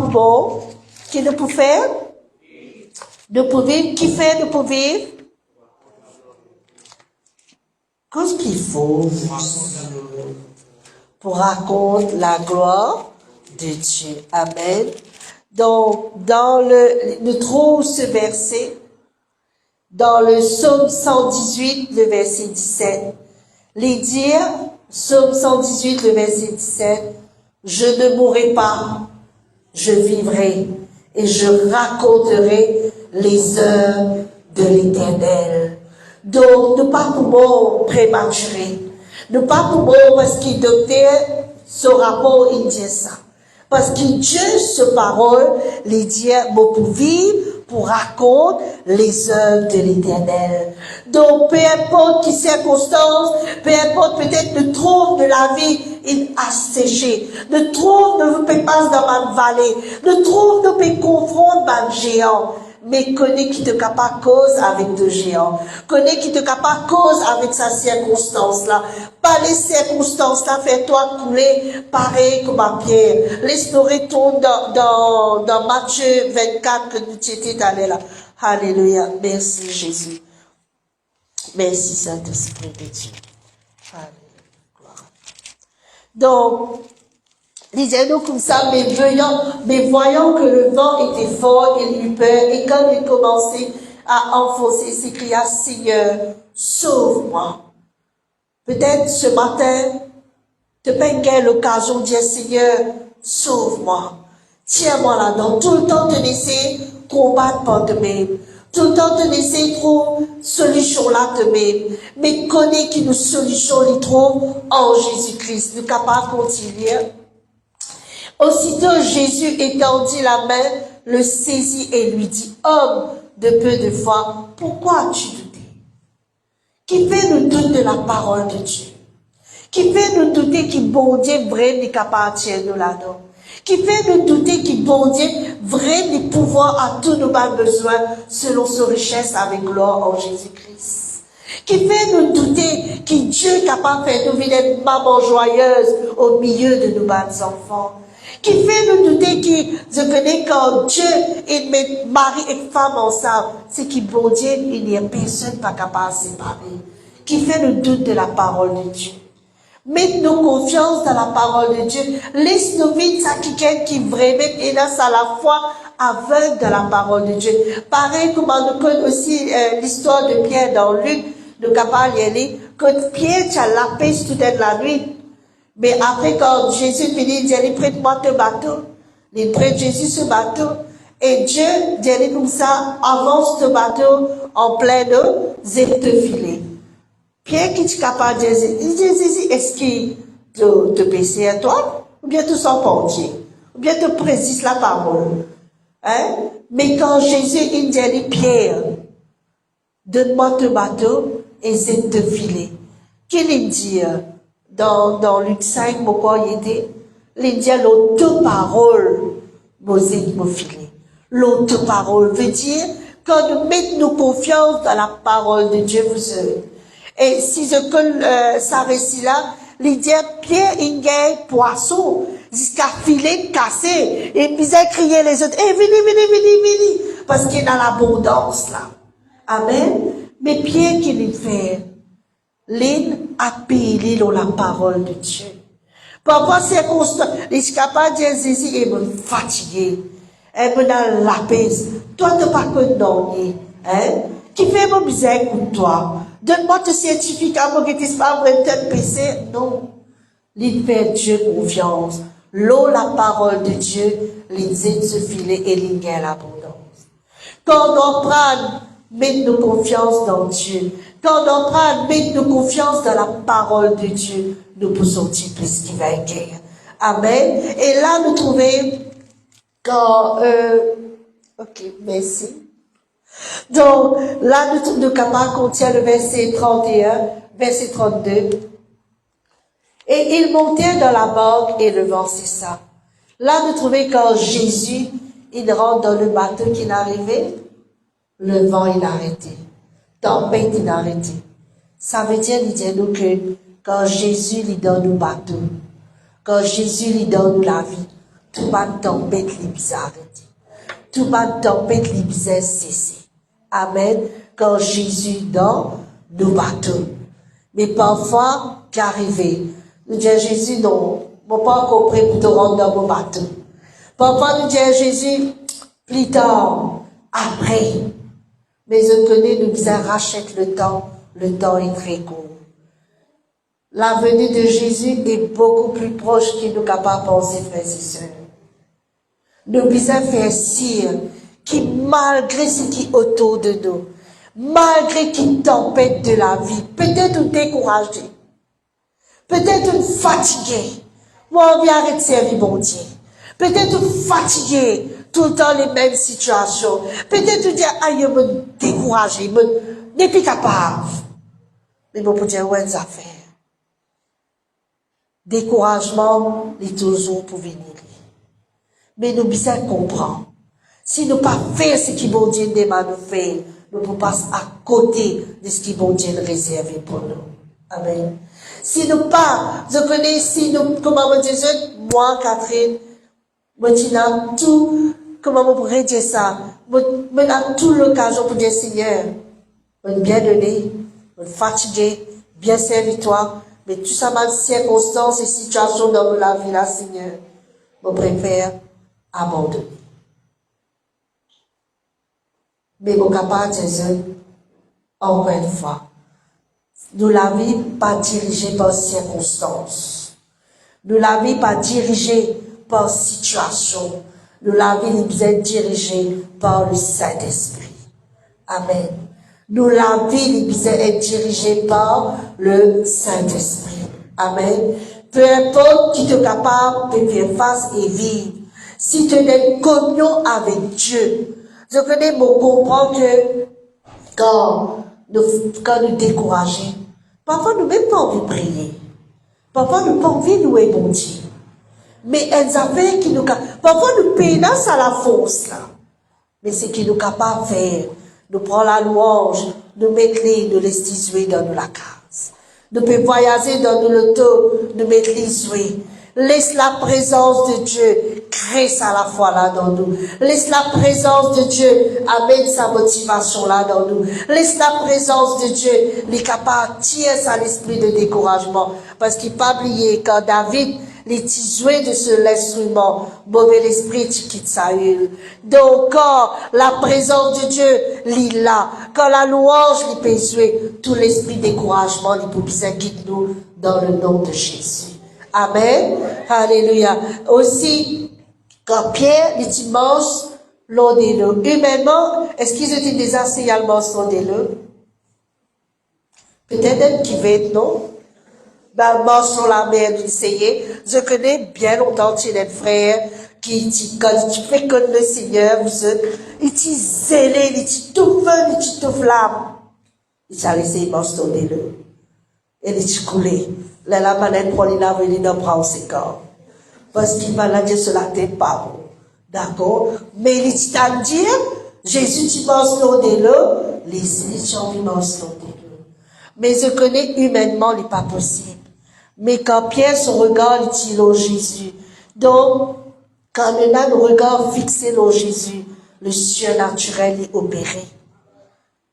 bon, qui ne peut faire, ne peut vivre, qui fait ne peut vivre. Qu'est-ce qu'il faut pour raconter la gloire de Dieu? Amen. Donc, nous trouvons ce verset dans le psaume 118, le verset 17. Les dire, psaume 118, le verset 17, je ne mourrai pas, je vivrai et je raconterai les œuvres de l'Éternel. Donc, ne pas pour prématuré. Ne pas pour parce qu'il docteur ce rapport, il dit ça. Parce que Dieu, ce parole, les dit, pour vivre, pour raconter les œuvres de l'Éternel. Donc, peu importe qui circonstance, peu importe peut-être le trouve de la vie, il a séché. Le trouve ne vous peut pas dans ma vallée. Le trouve ne peut confronter ma géant. Mais connais qui te capable cause avec deux géants. Connais qui te capable cause avec sa circonstance là. Pas les circonstances là, fais-toi couler pareil comme un pierre. Laisse-nous retourner dans Matthieu 24 que nous étions allés là. Alléluia. Merci Jésus. Merci Saint-Esprit de Dieu. Alléluia. Donc, disons-nous comme ça, mais voyant que le vent était fort, il eut peur, et quand il commençait à enfoncer, il s'écria, Seigneur, sauve-moi. Peut-être ce matin, tu peux l'occasion de dire, Seigneur, sauve-moi. Tiens-moi là-dedans. Tout le temps, tu essaies de combattre par toi-même. Tout le temps, tu essaies de trouver solution là toi-même. Mais connais que nos solutions les trouvent en Jésus-Christ. Nous sommes capables de continuer. Aussitôt Jésus étendit la main, le saisit et lui dit, homme de peu de foi, pourquoi as-tu douté? Qui fait nous douter de la parole de Dieu? Qui fait nous douter que bon Dieu vrai n'est qu'appartient nous là-dedans? Qui fait nous douter que bon Dieu vrai n'est pouvoir à tous nos besoins selon sa richesse avec gloire en Jésus-Christ? Qui fait nous douter que Dieu est capable de faire nous vivre une maman joyeuse au milieu de nos enfants? Qui fait nous douter que je connais quand Dieu il met mari et femme ensemble, c'est que bon Dieu, il n'y a personne pas capable de séparer. Qui fait le doute de la parole de Dieu. Mets-nous confiance dans la parole de Dieu. Laisse-nous vite ça qui vraiment est là, à la fois aveugle de la parole de Dieu. Pareil comme on connaît aussi l'histoire de Pierre dans Luc, de capable que Pierre a la paix toute la nuit. Mais après quand Jésus finit, il dit, prête-moi ton bateau. Il prête Jésus ce bateau. Et Dieu dit comme ça, avance ton bateau en pleine eau, zèle te filer. Pierre qui est capable de dire, il dit, est-ce qu'il te péché à toi? Ou bien te sens entier? Ou bien te précise la parole? Hein? Mais quand Jésus, il dit, Pierre, donne-moi ton bateau et zèle te filer. Qu'il dit, dans Luc 5, pourquoi il était? Il dit, l'autre parole, Mosée m'a filé. L'autre parole veut dire, quand nous mettons confiance dans la parole de Dieu, vous savez. Et si je colle ça récit-là, il dit, Pierre, il gagne poisson, jusqu'à filer, cassé, et puis il crier les autres, eh, venez, parce qu'il y a l'abondance là. Amen. Mais Pierre, qu'il il fait? L'île appelé dans la parole de Dieu. Parfois, c'est constant. Il est capable de dire, Jésus est fatigué. Et me dans la paix. Toi, tu n'as pas que dormir. Hein? Qui fait mon misère pour toi? Donne-moi ton certificat pour que tu ne pas vrai te péché. Non. Il fait Dieu confiance. L'eau, la parole de Dieu, les se filer et il gagne l'abondance. Quand on prend, mettez-nous confiance dans Dieu. Quand on prend, mettez-nous confiance dans la parole de Dieu, nous pouvons sortir plus qu'il va guérir. Amen. Et là, nous trouvons quand, ok, merci. Donc, là, nous capables contient le verset 31, verset 32. Et il montait dans la barque et le vent cessa. Là, nous trouvons quand Jésus, il rentre dans le bateau qu'il arrivait, le vent, il a arrêté. Tempête, il a arrêté. Ça veut dire, il dit nous que quand Jésus lui donne le bateau, quand Jésus lui donne la vie, tout va tempête, il va arrêter. Tout va tempête, il va cesser. Amen. Quand Jésus donne le bateau. Mais parfois, qu'arriver, nous disons Jésus, non, je ne pas encore prêt pour te rendre dans mon bateau. Parfois, nous disons Jésus, plus tard, après. Mais je connais, nous disons, rachète le temps est très court. La venue de Jésus est beaucoup plus proche qu'il nous capable de penser, frères et sœurs. Nous devons faire sire qui, malgré ce qui est autour de nous, malgré qui tempête de la vie, peut-être nous découragé, peut-être nous fatigué, moi on vient arrêter de servir mon Dieu. Peut-être nous fatigué, tout le temps les mêmes situations. Peut-être nous dire, aïe, je me découragé, je n'ai plus capable. Mais bon, pour dire, ouais, ça fait. Découragement, il est toujours pour venir. Mais nous devons comprendre. Si nous ne pas faire ce qui bon Dieu demande de faire, nous ne pouvons pas à côté de ce qui bon Dieu réservé pour nous. Amen. Si nous pas, je connais, si nous, comment on dit, moi, Catherine, moi, tu as tout, comment on pourrait dire ça, moi, a toute l'occasion pour dire, Seigneur, on bien donné, on fatigué, bien servitoire, mais tout ça, ma circonstances et situations dans la vie, là, Seigneur, je préfère abandonner. Mais mon capable de dire, encore une fois, nous la vie pas dirigée par circonstances. Nous la vie pas dirigée par situation. Nous la vie est dirigée par le Saint-Esprit. Amen. Nous la vie est dirigée par le Saint-Esprit. Amen. Peu importe qui est capable de faire face et vivre, si tu es en communion avec Dieu, je connais mon comprendre que quand nous décourageons, parfois nous n'avons pas envie de prier. Parfois nous n'avons pas envie de louer mon Dieu. Mais elles avaient qui nous, parfois nous payons à la force là. Mais ce qui nous capable de faire, nous prenons la louange, nous mettons nous les jouer dans la case. Nous pouvons voyager dans l'auto, nous mettons les jouer. Laisse la présence de Dieu créer ça à la fois là dans nous. Laisse la présence de Dieu amène sa motivation là dans nous. Laisse la présence de Dieu les capables tirer à l'esprit de découragement. Parce qu'il n'a pas oublié quand David les joué de l'instrument, mauvais esprit qui quitte Saül. Donc quand la présence de Dieu l'est là, quand la louange lui peut jouer, tout l'esprit découragement il peut bien quitter nous dans le nom de Jésus. Amen. Alléluia. Aussi, quand Pierre, les dimanches, l'ont dit le. Humainement, est-ce qu'ils étaient des enseignements sont des le? Peut-être même qui va être non? Ben, marche sur la mer d'essayer. Je connais bien longtemps chez les frères qui, quand tu fais comme le Seigneur, vous êtes, ils t'y zélés, ils t'y tout feu, ils t'y tout flamme. Ils t'y laissé marcher sur des le. Et ils t'y coulé. Là, la manette pour les laver, ils n'en prennent ses corps. Parce qu'il va la dire sur la tête, pas bon. D'accord? Mais il dit à dire, Jésus, tu manges sur des le, les gens, ils mangent sur des le. Mais je connais humainement, il n'est pas possible. Mais quand Pierre se regarde, il dit, Jésus. Donc, quand on a le regard fixé sur Jésus, le surnaturel est opéré.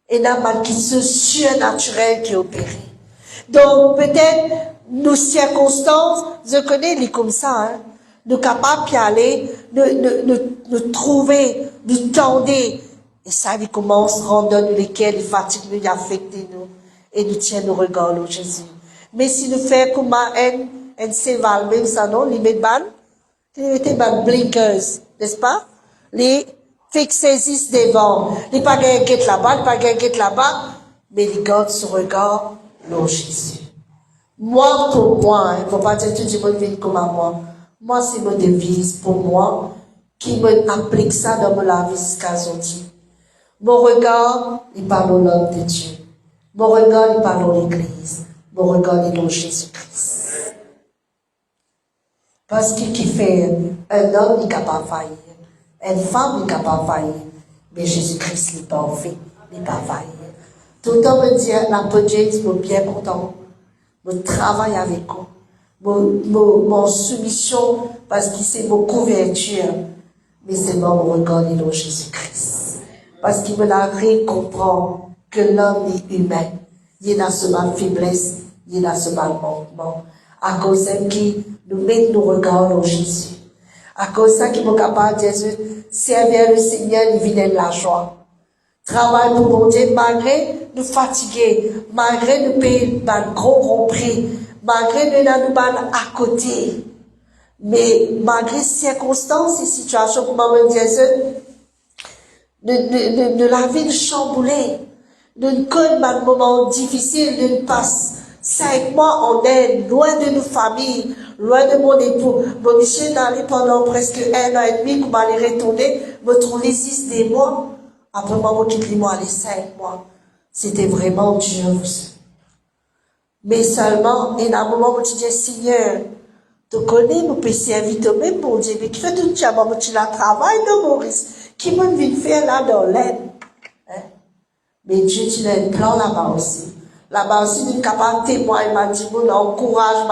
Et là, malgré ce surnaturel qui est opéré. Donc, peut-être, nos circonstances, je connais les comme ça, hein. Nous capables d'y aller, nous trouver, nous tendre. Et ça, il commence à rendre nous lesquels, les fatigues nous affectent nous. Et nous tiennent nos regards au Jésus. Mais si nous faisons comme un séval, même ça, non, les médecins, les médecins blinkers, n'est-ce pas? Les fixes devant. Les pas gagner là-bas, les pas gagner là-bas, mais les gardent ce regard, non, Jésus. Moi, pour moi, il ne faut pas dire tout le monde vient comme à moi. Moi, c'est mon devise pour moi, qui m'applique ça dans ma vie jusqu'à aujourd'hui. Mon regard, il parle au nom de Dieu. Mon regard, il parle dans l'église. Mon regard, il est dans Jésus-Christ. Parce qu'il fait un homme, il est capable de faillir. Une femme, il est capable de faillir. Mais Jésus-Christ, il n'est pas en fait. Il n'est pas faillir. Tout le temps, me dit, l'apôtre James, je suis bien content. Je travaille avec vous. Mon soumission, parce que c'est mon couverture. Mais c'est mon regard, il est dans Jésus-Christ. Parce qu'il me l'a comprendre que l'homme est humain. Il a ce mal faiblesse, il a ce mal manquement. À cause de qui nous mettons nos regards en Jésus. À cause de qui nous sommes capables de dire, servir le Seigneur, il vient de la joie. Travail pour mon Dieu, malgré nous fatiguer, malgré nous payer un gros prix, malgré nous nous à côté. Mais malgré circonstances et situations, comme maman disait, de la vie chamboulée. Nous connaissons un moment difficile, nous passe 5 mois en Inde, loin de nos familles, loin de mon époux. Mon monsieur est allé pendant presque 1 an et demi, pour m'aller retourner, me trouver 6 des mois. Après, moi, je quitte les mois, les 5 mois. C'était vraiment dur. Mais seulement, et à un moment où tu dis, Seigneur, tu connais, mon peux servir toi-même, mon Dieu, mais qui fait tout ça, moi, tu la travailles dans Maurice, qui m'a vu faire là dans l'aide. Hein? Mais Dieu, tu as un plan là-bas aussi. Là-bas aussi, nous sommes capables de témoigner, nous encourager,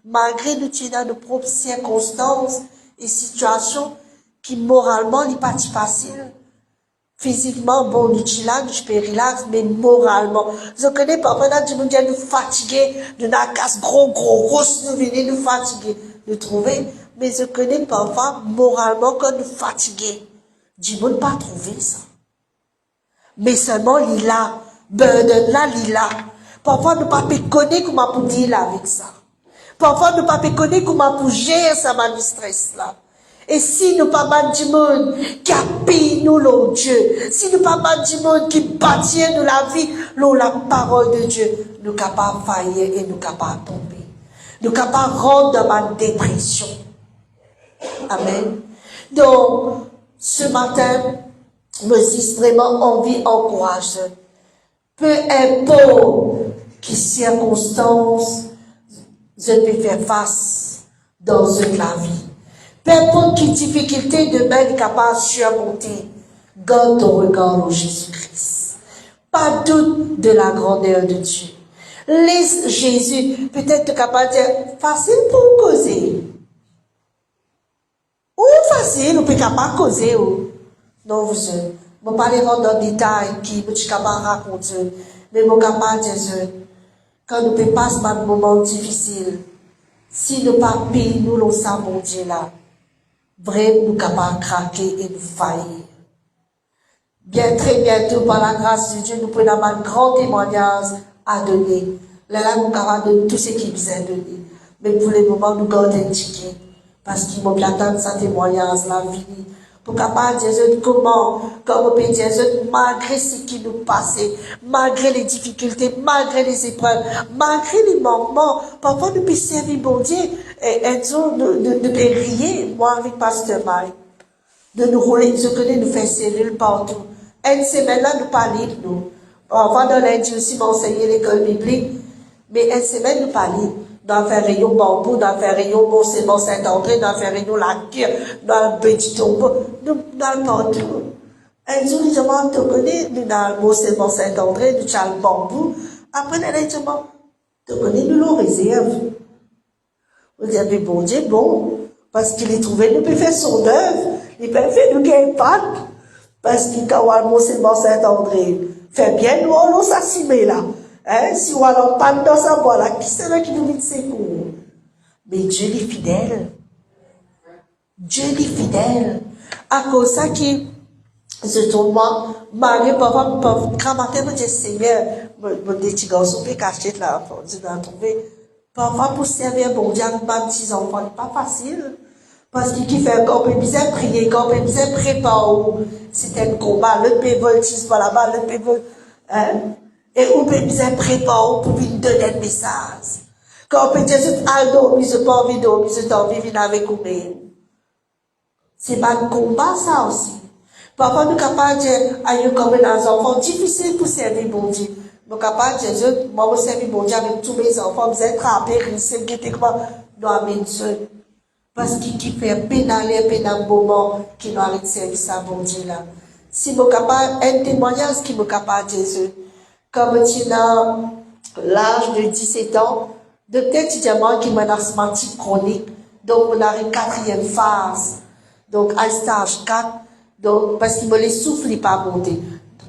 malgré nous, tu as nos propres circonstances et situations qui, moralement, n'est pas facile. Physiquement, bon, nous sommes là, nous peux relax, mais moralement. Je connais pas, pendant que nous sommes fatigués, nous avons casse gros, nous venons nous fatiguer, nous trouver. Mais je connais parfois, moralement, quand nous fatigués, du monde pas trouver ça. Mais seulement, il a, burden là, il a. Parfois, nous pas connaître comment pour dire avec ça. Parfois, nous pas connaître comment pour gérer ça, ma stress là. Et si nous pas battre du monde qui a payé nous, l'eau Dieu, si nous pas battre du monde qui bâtit nous la vie, l'eau la parole de Dieu, nous capables de faillir et nous capables de tomber. Nous capables de rentrer dans ma dépression. Amen. Donc, ce matin, me suis vraiment envie, encourage. Peu importe quelles circonstances je peux faire face dans une la vie. Peu importe quelle difficulté demain est capable de surmonter, garde ton regard en Jésus-Christ. Pas doute de la grandeur de Dieu. Laisse Jésus, peut-être capable de dire, facile pour causer. Ou facile, ou peut capable de causer, ou. Non, vous, je ne vais pas aller rentrer dans le détail qui je suis capable de raconter, mais je suis capable de dire, quand nous passons par un moment difficile, si nous ne pas payer nous le sang, mon Dieu, là, vraiment, nous sommes capables de craquer et de faillir. Bien, très bientôt, par la grâce de Dieu, nous pouvons avoir un grand témoignage à donner. Là, nous sommes capables de donner tout ce qui nous est donné. Mais pour le moment, nous gardons un ticket. Parce qu'il faut attendre ce témoignage, la vie. Pour capable de dire comment, comme on peut dire, malgré ce qui nous passe, malgré les difficultés, malgré les épreuves, malgré les moments, parfois nous pouvons servir bon Dieu, et un jour, nous pouvons rier, moi avec Pasteur Mike, de nous rouler, je connais, nous faire servir partout. Une semaine là, nous parlons, nous. Parfois, dans lundi aussi, m'enseigner l'école biblique, mais une semaine, nous parlons. Dans faire rayon bambou, dans faire rayon Mont Saint-André, dans faire rayon la cure, dans le petit tombeau, nous, dans le partout. Un jour, je m'en connais, nous, dans le Mont Saint-André, nous, dans le bambou. Après, je m'en connais, nous, l'on réserve. Vous dites, mais bon Dieu, bon, parce qu'il est trouvé, nous peut faire son œuvre, il peut faire nous gagner pas. Parce que quand on a le Mont Saint-André, fait bien, nous, on s'assumer là. Hein? Si on a un panne dans sa boîte, là, qui c'est là qui nous met de secours? Mais Dieu est fidèle. Dieu est fidèle. À cause de ça qui, je tombe, malgré parfois, quand matin, je dis, Seigneur, mon petit garçon peut cacher là, je dois trouver. Parfois, pour servir bon Dieu avec mes petits enfants, c'est pas facile. Parce qu'il fait encore peu bizarre prier, encore peu bizarre préparer. C'est un combat, le peut voltige par là-bas, le peut vol, hein? Et on peut bien préparer pour lui donner un message. Quand on peut dire, je dormir, je n'ai pas envie de dormir, je envie de venir avec vous-même. C'est pas un combat, ça aussi. Parfois, nous sommes capables de dire, aïe, comme un enfant, difficile pour servir bon Dieu. Nous sommes capables de dire, moi, je servir bon Dieu avec tous mes enfants, vous êtes rappelés, c'est qui comment nous amène seul. Parce qu'il fait pénaler, pénaler moment, qui nous arrête de servir ça, bon Dieu, là. Si nous sommes capables, un témoignage qui nous capable de dire, comme tu as l'âge de 17 ans, docteur étudiant qui m'a un asthmatique chronique, donc on a une 4e phase, donc à stage 4, donc parce qu'il me les souffle, il pas monter.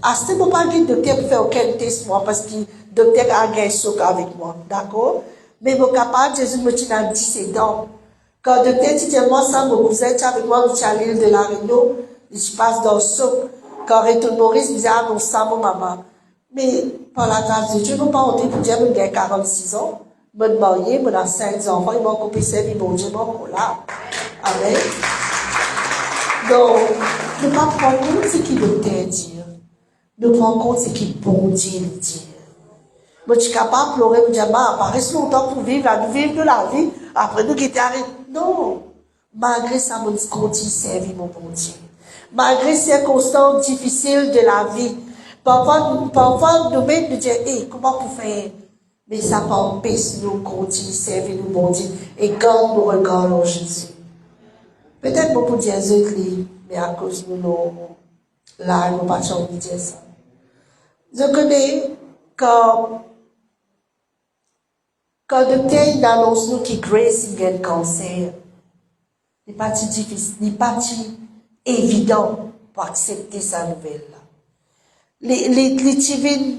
À ce moment-là, le docteur ne fait aucun test moi parce que le docteur a un choc avec moi, d'accord? Mais mon capable, Jésus me tient à 17 ans. Quand le docteur étudiant ça, mon cousin est avec moi, je suis à l'île de la Réunion, je passe dans le choc. Quand Retour Maurice me disait, ah non, ça, mon maman. Mais, par la grâce de Dieu, je ne peux pas honter pour dire que j'ai 46 ans, je suis marié, je suis 5 enfants, je m'en coupe servir mon Dieu, je suis encore là. Amen. Donc, ne pas prendre compte de ce qu'il veut dire. Ne prendre compte de ce qu'il bon Dieu dit. Je suis capable de pleurer, je me dire, bah, reste longtemps pour vivre de la vie, après nous quitter arrêter. Non. Malgré ça, je continue de servir mon bon Dieu. Malgré les circonstances difficiles de la vie, parfois, nous-mêmes nous disons, hey, comment pour faire? Mais ça empêche nous continuer de servir nous, bon Dieu, et quand nous regardons Jésus. Peut-être qu'on peut dire mais à cause de nous, là, nous pas envie de dire ça. Je connais quand le docteur annonce nous qu'il Grace a un cancer, n'est pas difficile, n'est pas évident pour accepter sa nouvelle-là. Les divines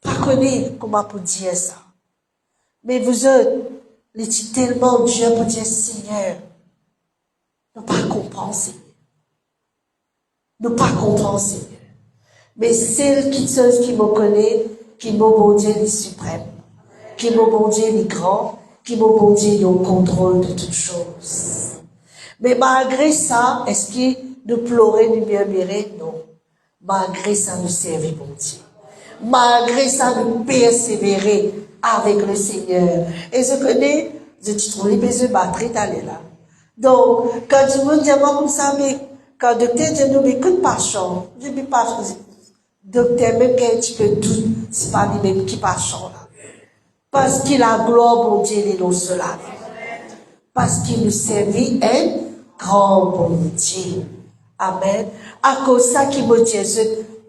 pas connaissent comment pour dire ça. Mais vous autres, les tellement Dieu pour dire Seigneur, nous pas comprendre Seigneur. Nous pas comprendre Seigneur. Mais celle qui me connaît, qui me bon Dieu est suprême, qui me bon Dieu est grand, qui me bon Dieu est au contrôle de toutes choses. Mais malgré ça, est-ce que nous pleurer, nous murmurer? Non. Malgré ça, nous servir bon Dieu. Malgré ça, nous persévérer avec le Seigneur. Et je connais, je te trouve les besoins de batterie d'aller là. Donc, quand je me dis comme ça, mais quand le docteur dit nous, mais écoute pas chant, je dis pas chant. Docteur, même quand un petit peu doute, c'est pas lui-même qui pas chant là. Parce qu'il a gloire, bon Dieu, il est dans cela. Parce qu'il nous servit un grand bon Dieu. Amen. À cause de ça qui me dit,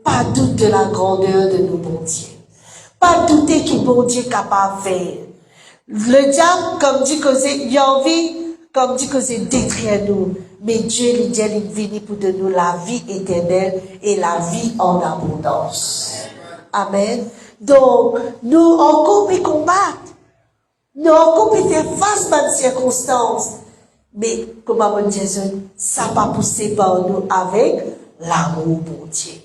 pas doute de la grandeur de nos bon Dieu. Pas douter qu'il bon Dieu capable de faire. Le diable, comme dit que c'est, il a envie, comme dit que c'est détruire nous. Mais Dieu, il dit, il vient pour de nous la vie éternelle et la vie en abondance. Amen. Donc, nous, encore peut combattre. Nous, encore peut faire face à ces circonstances. Mais, comme on dit, ça va pousser par nous avec l'amour pour Dieu.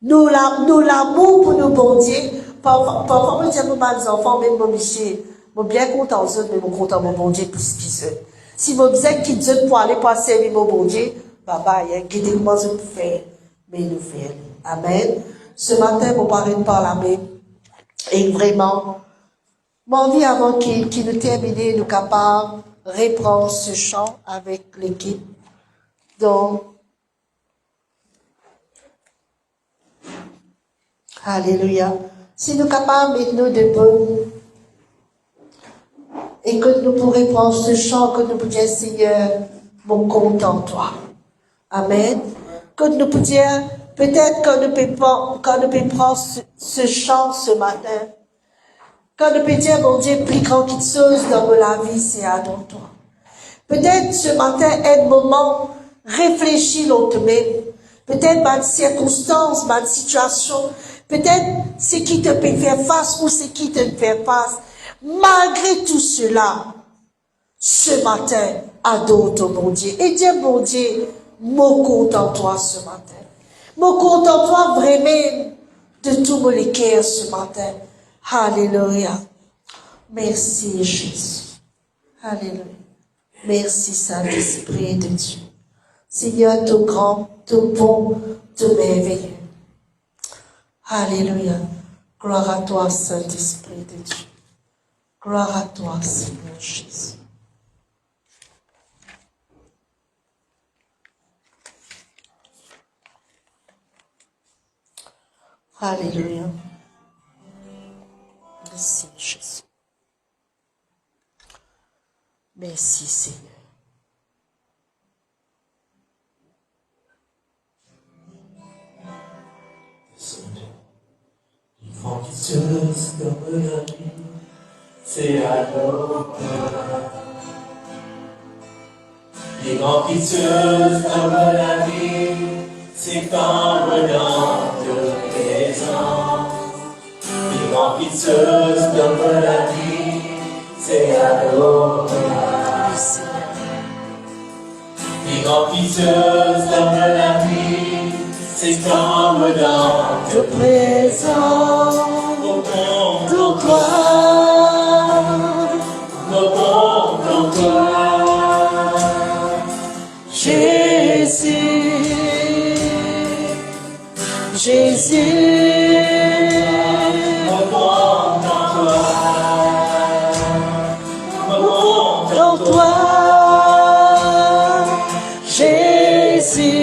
Nous, l'amour pour nos bon Dieu. Parfois, moi, je dis à mes enfants, même mon Michel, je suis bien content d'eux, mais je suis content de mon bon Dieu plus qu'ils eux. Si je disais qu'ils disent pour aller pas servir mon bon Dieu, papa, il y a guidé comment je peux faire. Mais nous faisons. Amen. Ce matin, vous parlez par la main. Et vraiment, mon envie avant qu'il nous termine, nous capables de reprendre ce chant avec l'équipe. Donc, alléluia. Si nous sommes capables de mettre nous debout et que nous pourrions prendre ce chant, que nous pourrions dire, Seigneur, mon compte en toi. Amen. Que nous pourrions dire, peut-être que nous pouvons prendre ce chant ce matin. Quand nous pouvons dire, mon Dieu, plus grand quelque chose dans la vie, c'est à toi. Peut-être ce matin est le moment réfléchir l'autre même. Peut-être ma circonstance, ma situation, peut-être ce qui te peut faire face ou ce qui te fait face. Malgré tout cela, ce matin, adore ton bon Dieu. Et dis, bon Dieu, mon compte en toi ce matin. Mon compte en toi vraiment de tout mon cœur ce matin. Alléluia. Merci Jésus. Alléluia. Merci Saint-Esprit de Dieu. Seigneur, tout grand, tout bon, tout merveilleux. Alléluia. Gloire à toi, Saint-Esprit de Dieu. Gloire à toi, Seigneur Jésus. Alléluia. Merci Jésus. Merci Seigneur. Ambitieuse comme la vie, c'est alors les ambitieuses comme la vie, c'est comme dans le présent. Les ambitieuses comme la vie, c'est alors les ambitieuses comme la vie, c'est comme dans Le présent de toi, en toi, Jésus, Jésus, en toi, Jésus,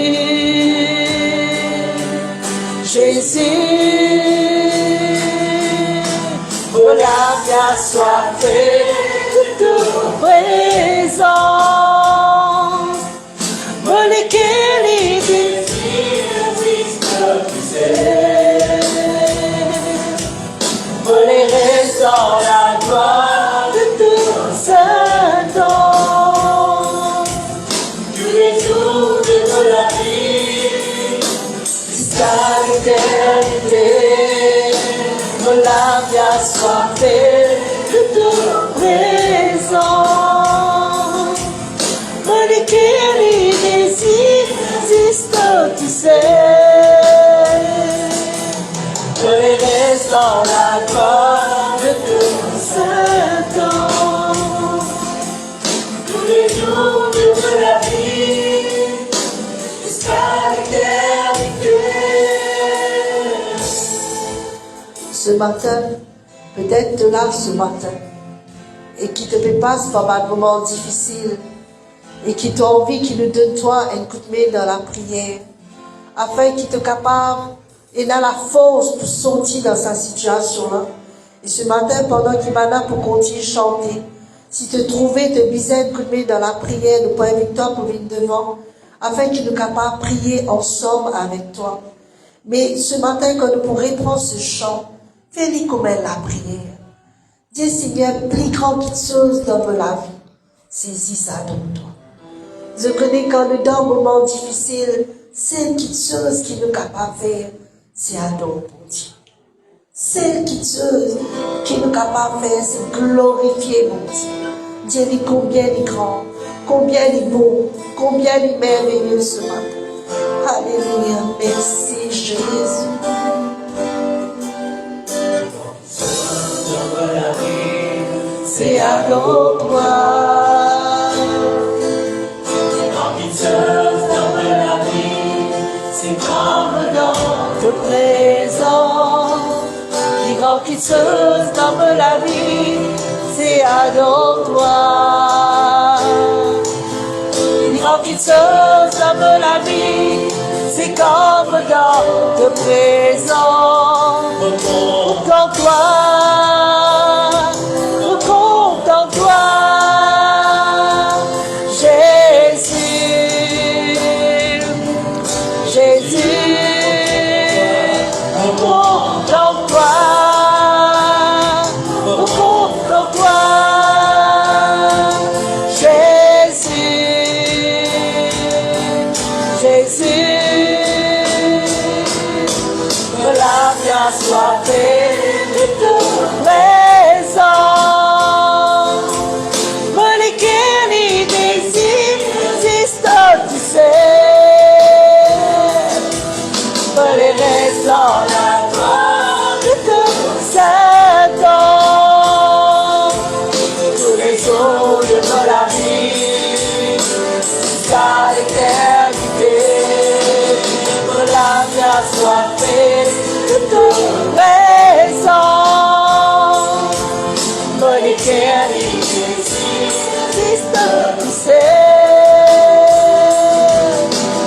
Jésus. La soifée de toute présence, me lesquels les désirs me les raisons la gloire de tout ce temps, tous les jours de la vie, jusqu'à l'éternité. La vie assoiffée de toute présence, me lesquels les désirs existent, tu sais, me les raisons la gloire de tout ce temps, tous les jours de la vie, jusqu'à l'éternité. Ce matin, peut-être de là ce matin, et qui te passe par un moment difficile, et qui t'a envie qu'il nous donne toi un coup de main dans la prière, afin qu'il te capable et dans la force pour sortir dans sa situation là. Et ce matin, pendant qu'il va là pour continuer à chanter, si te trouvais te biser un coup de main dans la prière, nous pouvons inviter toi pour venir devant, afin qu'il nous capable de prier ensemble avec toi. Mais ce matin, quand nous pourrons prendre ce chant, Fais-lui comme elle la prière. Dis Seigneur, plus grand quelque chose dans la vie. Saisis ça dans toi. Je connais quand nous dans un moment difficile, c'est quelque chose qui nous est capable de faire, c'est adorer pour Dieu. C'est quelque chose qui nous est capable de faire, c'est glorifier mon Dieu. Dieu dit combien il est grand, combien il est beau, combien il est merveilleux ce matin. Alléluia, merci Jésus. C'est adorer toi. C'est comme dans De présent, les grands qui se dans la vie, c'est adore toi. Les grands qui se dans la vie, c'est comme dans de présent. Dans toi, dans toi, Jésus. Jésus, dans toi, dans toi, Jésus, Jésus, que la bien soit faite de ton présent, me lesquels les désirs existent, tu sais. Les restes dans la gloire de ton Saint-Nom. Tous les jours de la vie, jusqu'à l'éternité, que la grâce soit faite de ton présent. Que l'éternité existe, tu sais.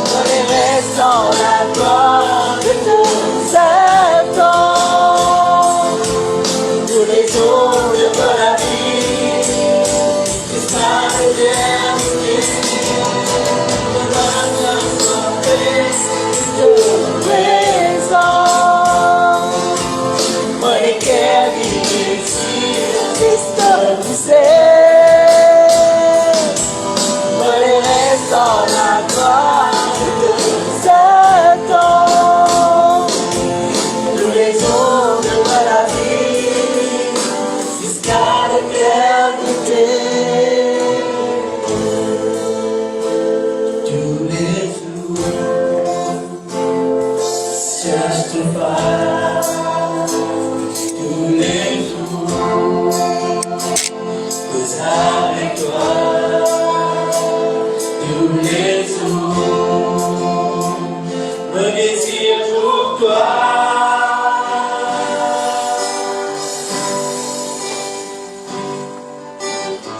Que les restes dans la gloire de ton Saint-Nom, tous les jours de la vie, jusqu'à l'éternité, que la grâce soit faite de ton présent, que l'éternité existe, tu sais, que les restes dans la gloire de ton Saint-Nom, tous les jours de la vie, jusqu'à l'éternité. tous les jours. Cherche ton Père, tous les jours. Cause avec toi, tous les jours. Me désire pour toi.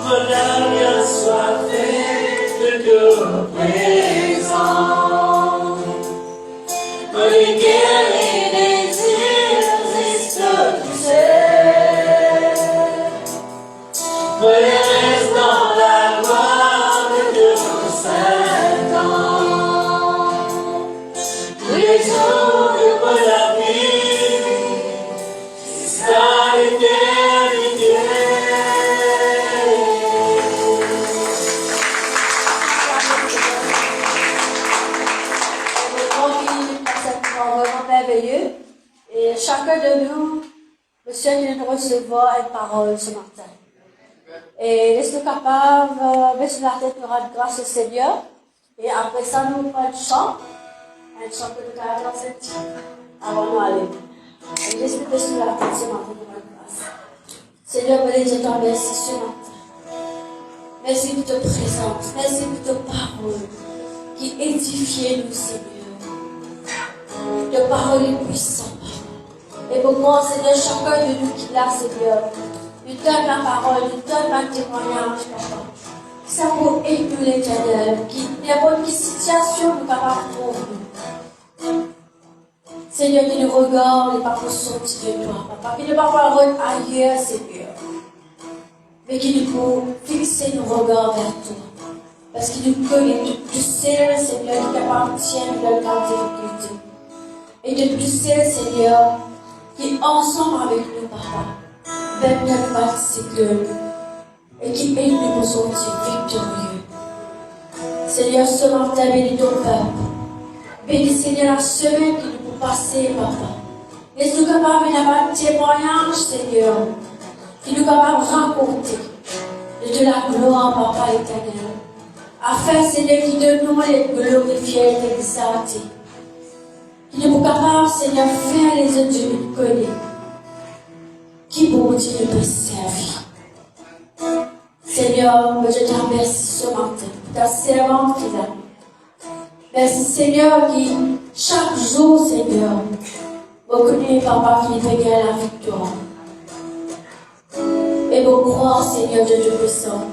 Mon âme soit faite de ton présent. Me lesquels les désirs existent, tu sais. Me les reste dans la gloire de ton Saint-Nom. Tous les jours de la vie, jusqu'à l'éternité. Vraiment merveilleux. Et chacun de nous, le Seigneur nous recevoir une parole ce matin. Et laisse-nous capables, baisse la tête, nous rendre grâce au Seigneur. Et après ça, nous prenons un chant que nous allons dans cette avant nous aller. Et laisse-nous baisser la tête ce matin, nous rendre grâce. Seigneur, je te remercie ce matin. Merci pour ta présence, merci pour ta parole qui édifie nous, Seigneur. Ta parole est puissante. Et pour moi, Seigneur, chacun de nous qui l'a, Seigneur, nous donne la parole, nous donne un témoignage, Papa. Ça pour aider l'Éternel, qui n'importe quelle situation nous capable de trouver. Seigneur, qui nous regarde et pas pour sortir de toi, Papa, qui ne va pas regarder ailleurs, Seigneur, mais qui nous pour fixer nos regards vers toi. Parce qu'il nous connaît, tu sais, Seigneur, qui t'appartient dans la difficulté. Et de tu sais, Seigneur, qui ensemble avec nous, Papa, viennent participer et qui aident nous à sortir victorieux. Seigneur, ce matin, bénis ton peuple. Bénis, Seigneur, la semaine qui nous peut passer, Papa. Laisse-nous capables d'avoir un témoignage, Seigneur, qui nous capables de raconter de la gloire, Papa éternel. Afin, Seigneur, qui de nous les glorifier et exalter. Qui nous capables, Seigneur, faire les autres Dieu nous connaît. Qui bon Dieu nous peut servir. Seigneur, je te remercie ce matin pour ta servante qui est là. Merci, Seigneur, qui chaque jour, Seigneur, reconnaît, Papa, qui peut gagner la victoire. Et vous croire, Seigneur, Dieu Tout-Puissant,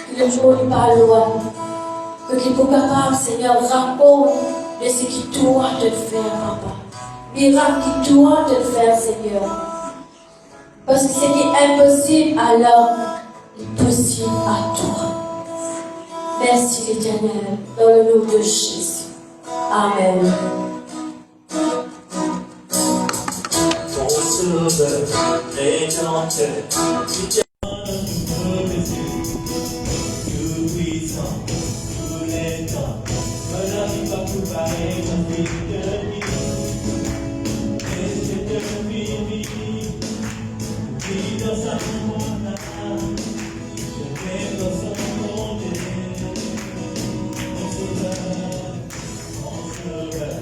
que le jour n'est pas loin, que tu es capable, Seigneur, raconte de ce qui doit te faire, Papa. Miracle qui doit te faire, Seigneur. Parce que ce qui est impossible à l'homme est possible à toi. Merci l'Éternel, dans le nom de Jésus. Amen. Ton sauveur, rédempteur, tu t'es tout-puissant, tous les temps. Je n'arrive pas pour parler mon fils de vie. Et je te vis dans sa montagne, je vais dans son monde. Mon sauveur,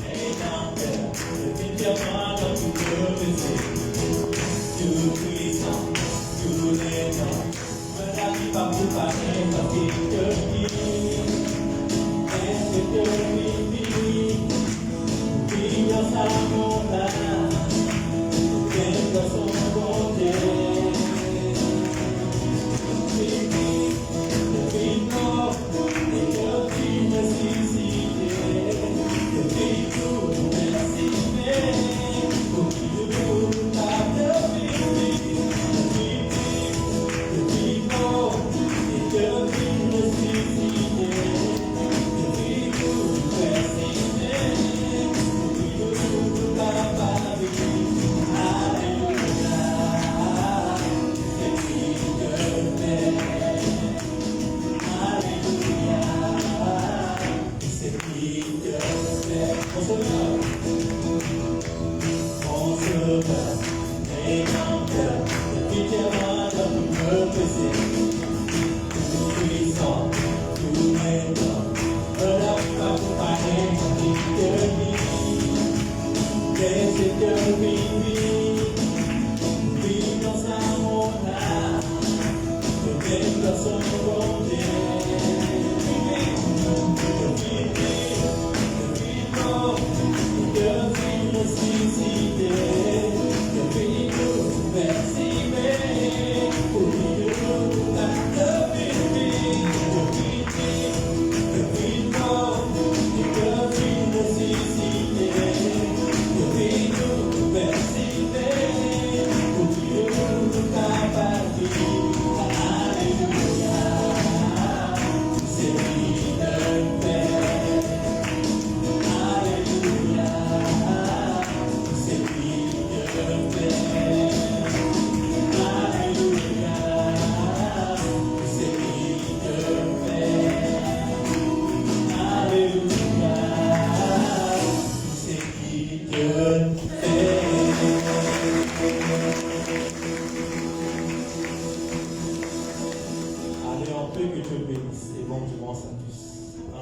rédempteur, le diamant dans tout le baiser. Tout puissant, tous les temps. Je n'arrive pas pour parler mon fils de vie.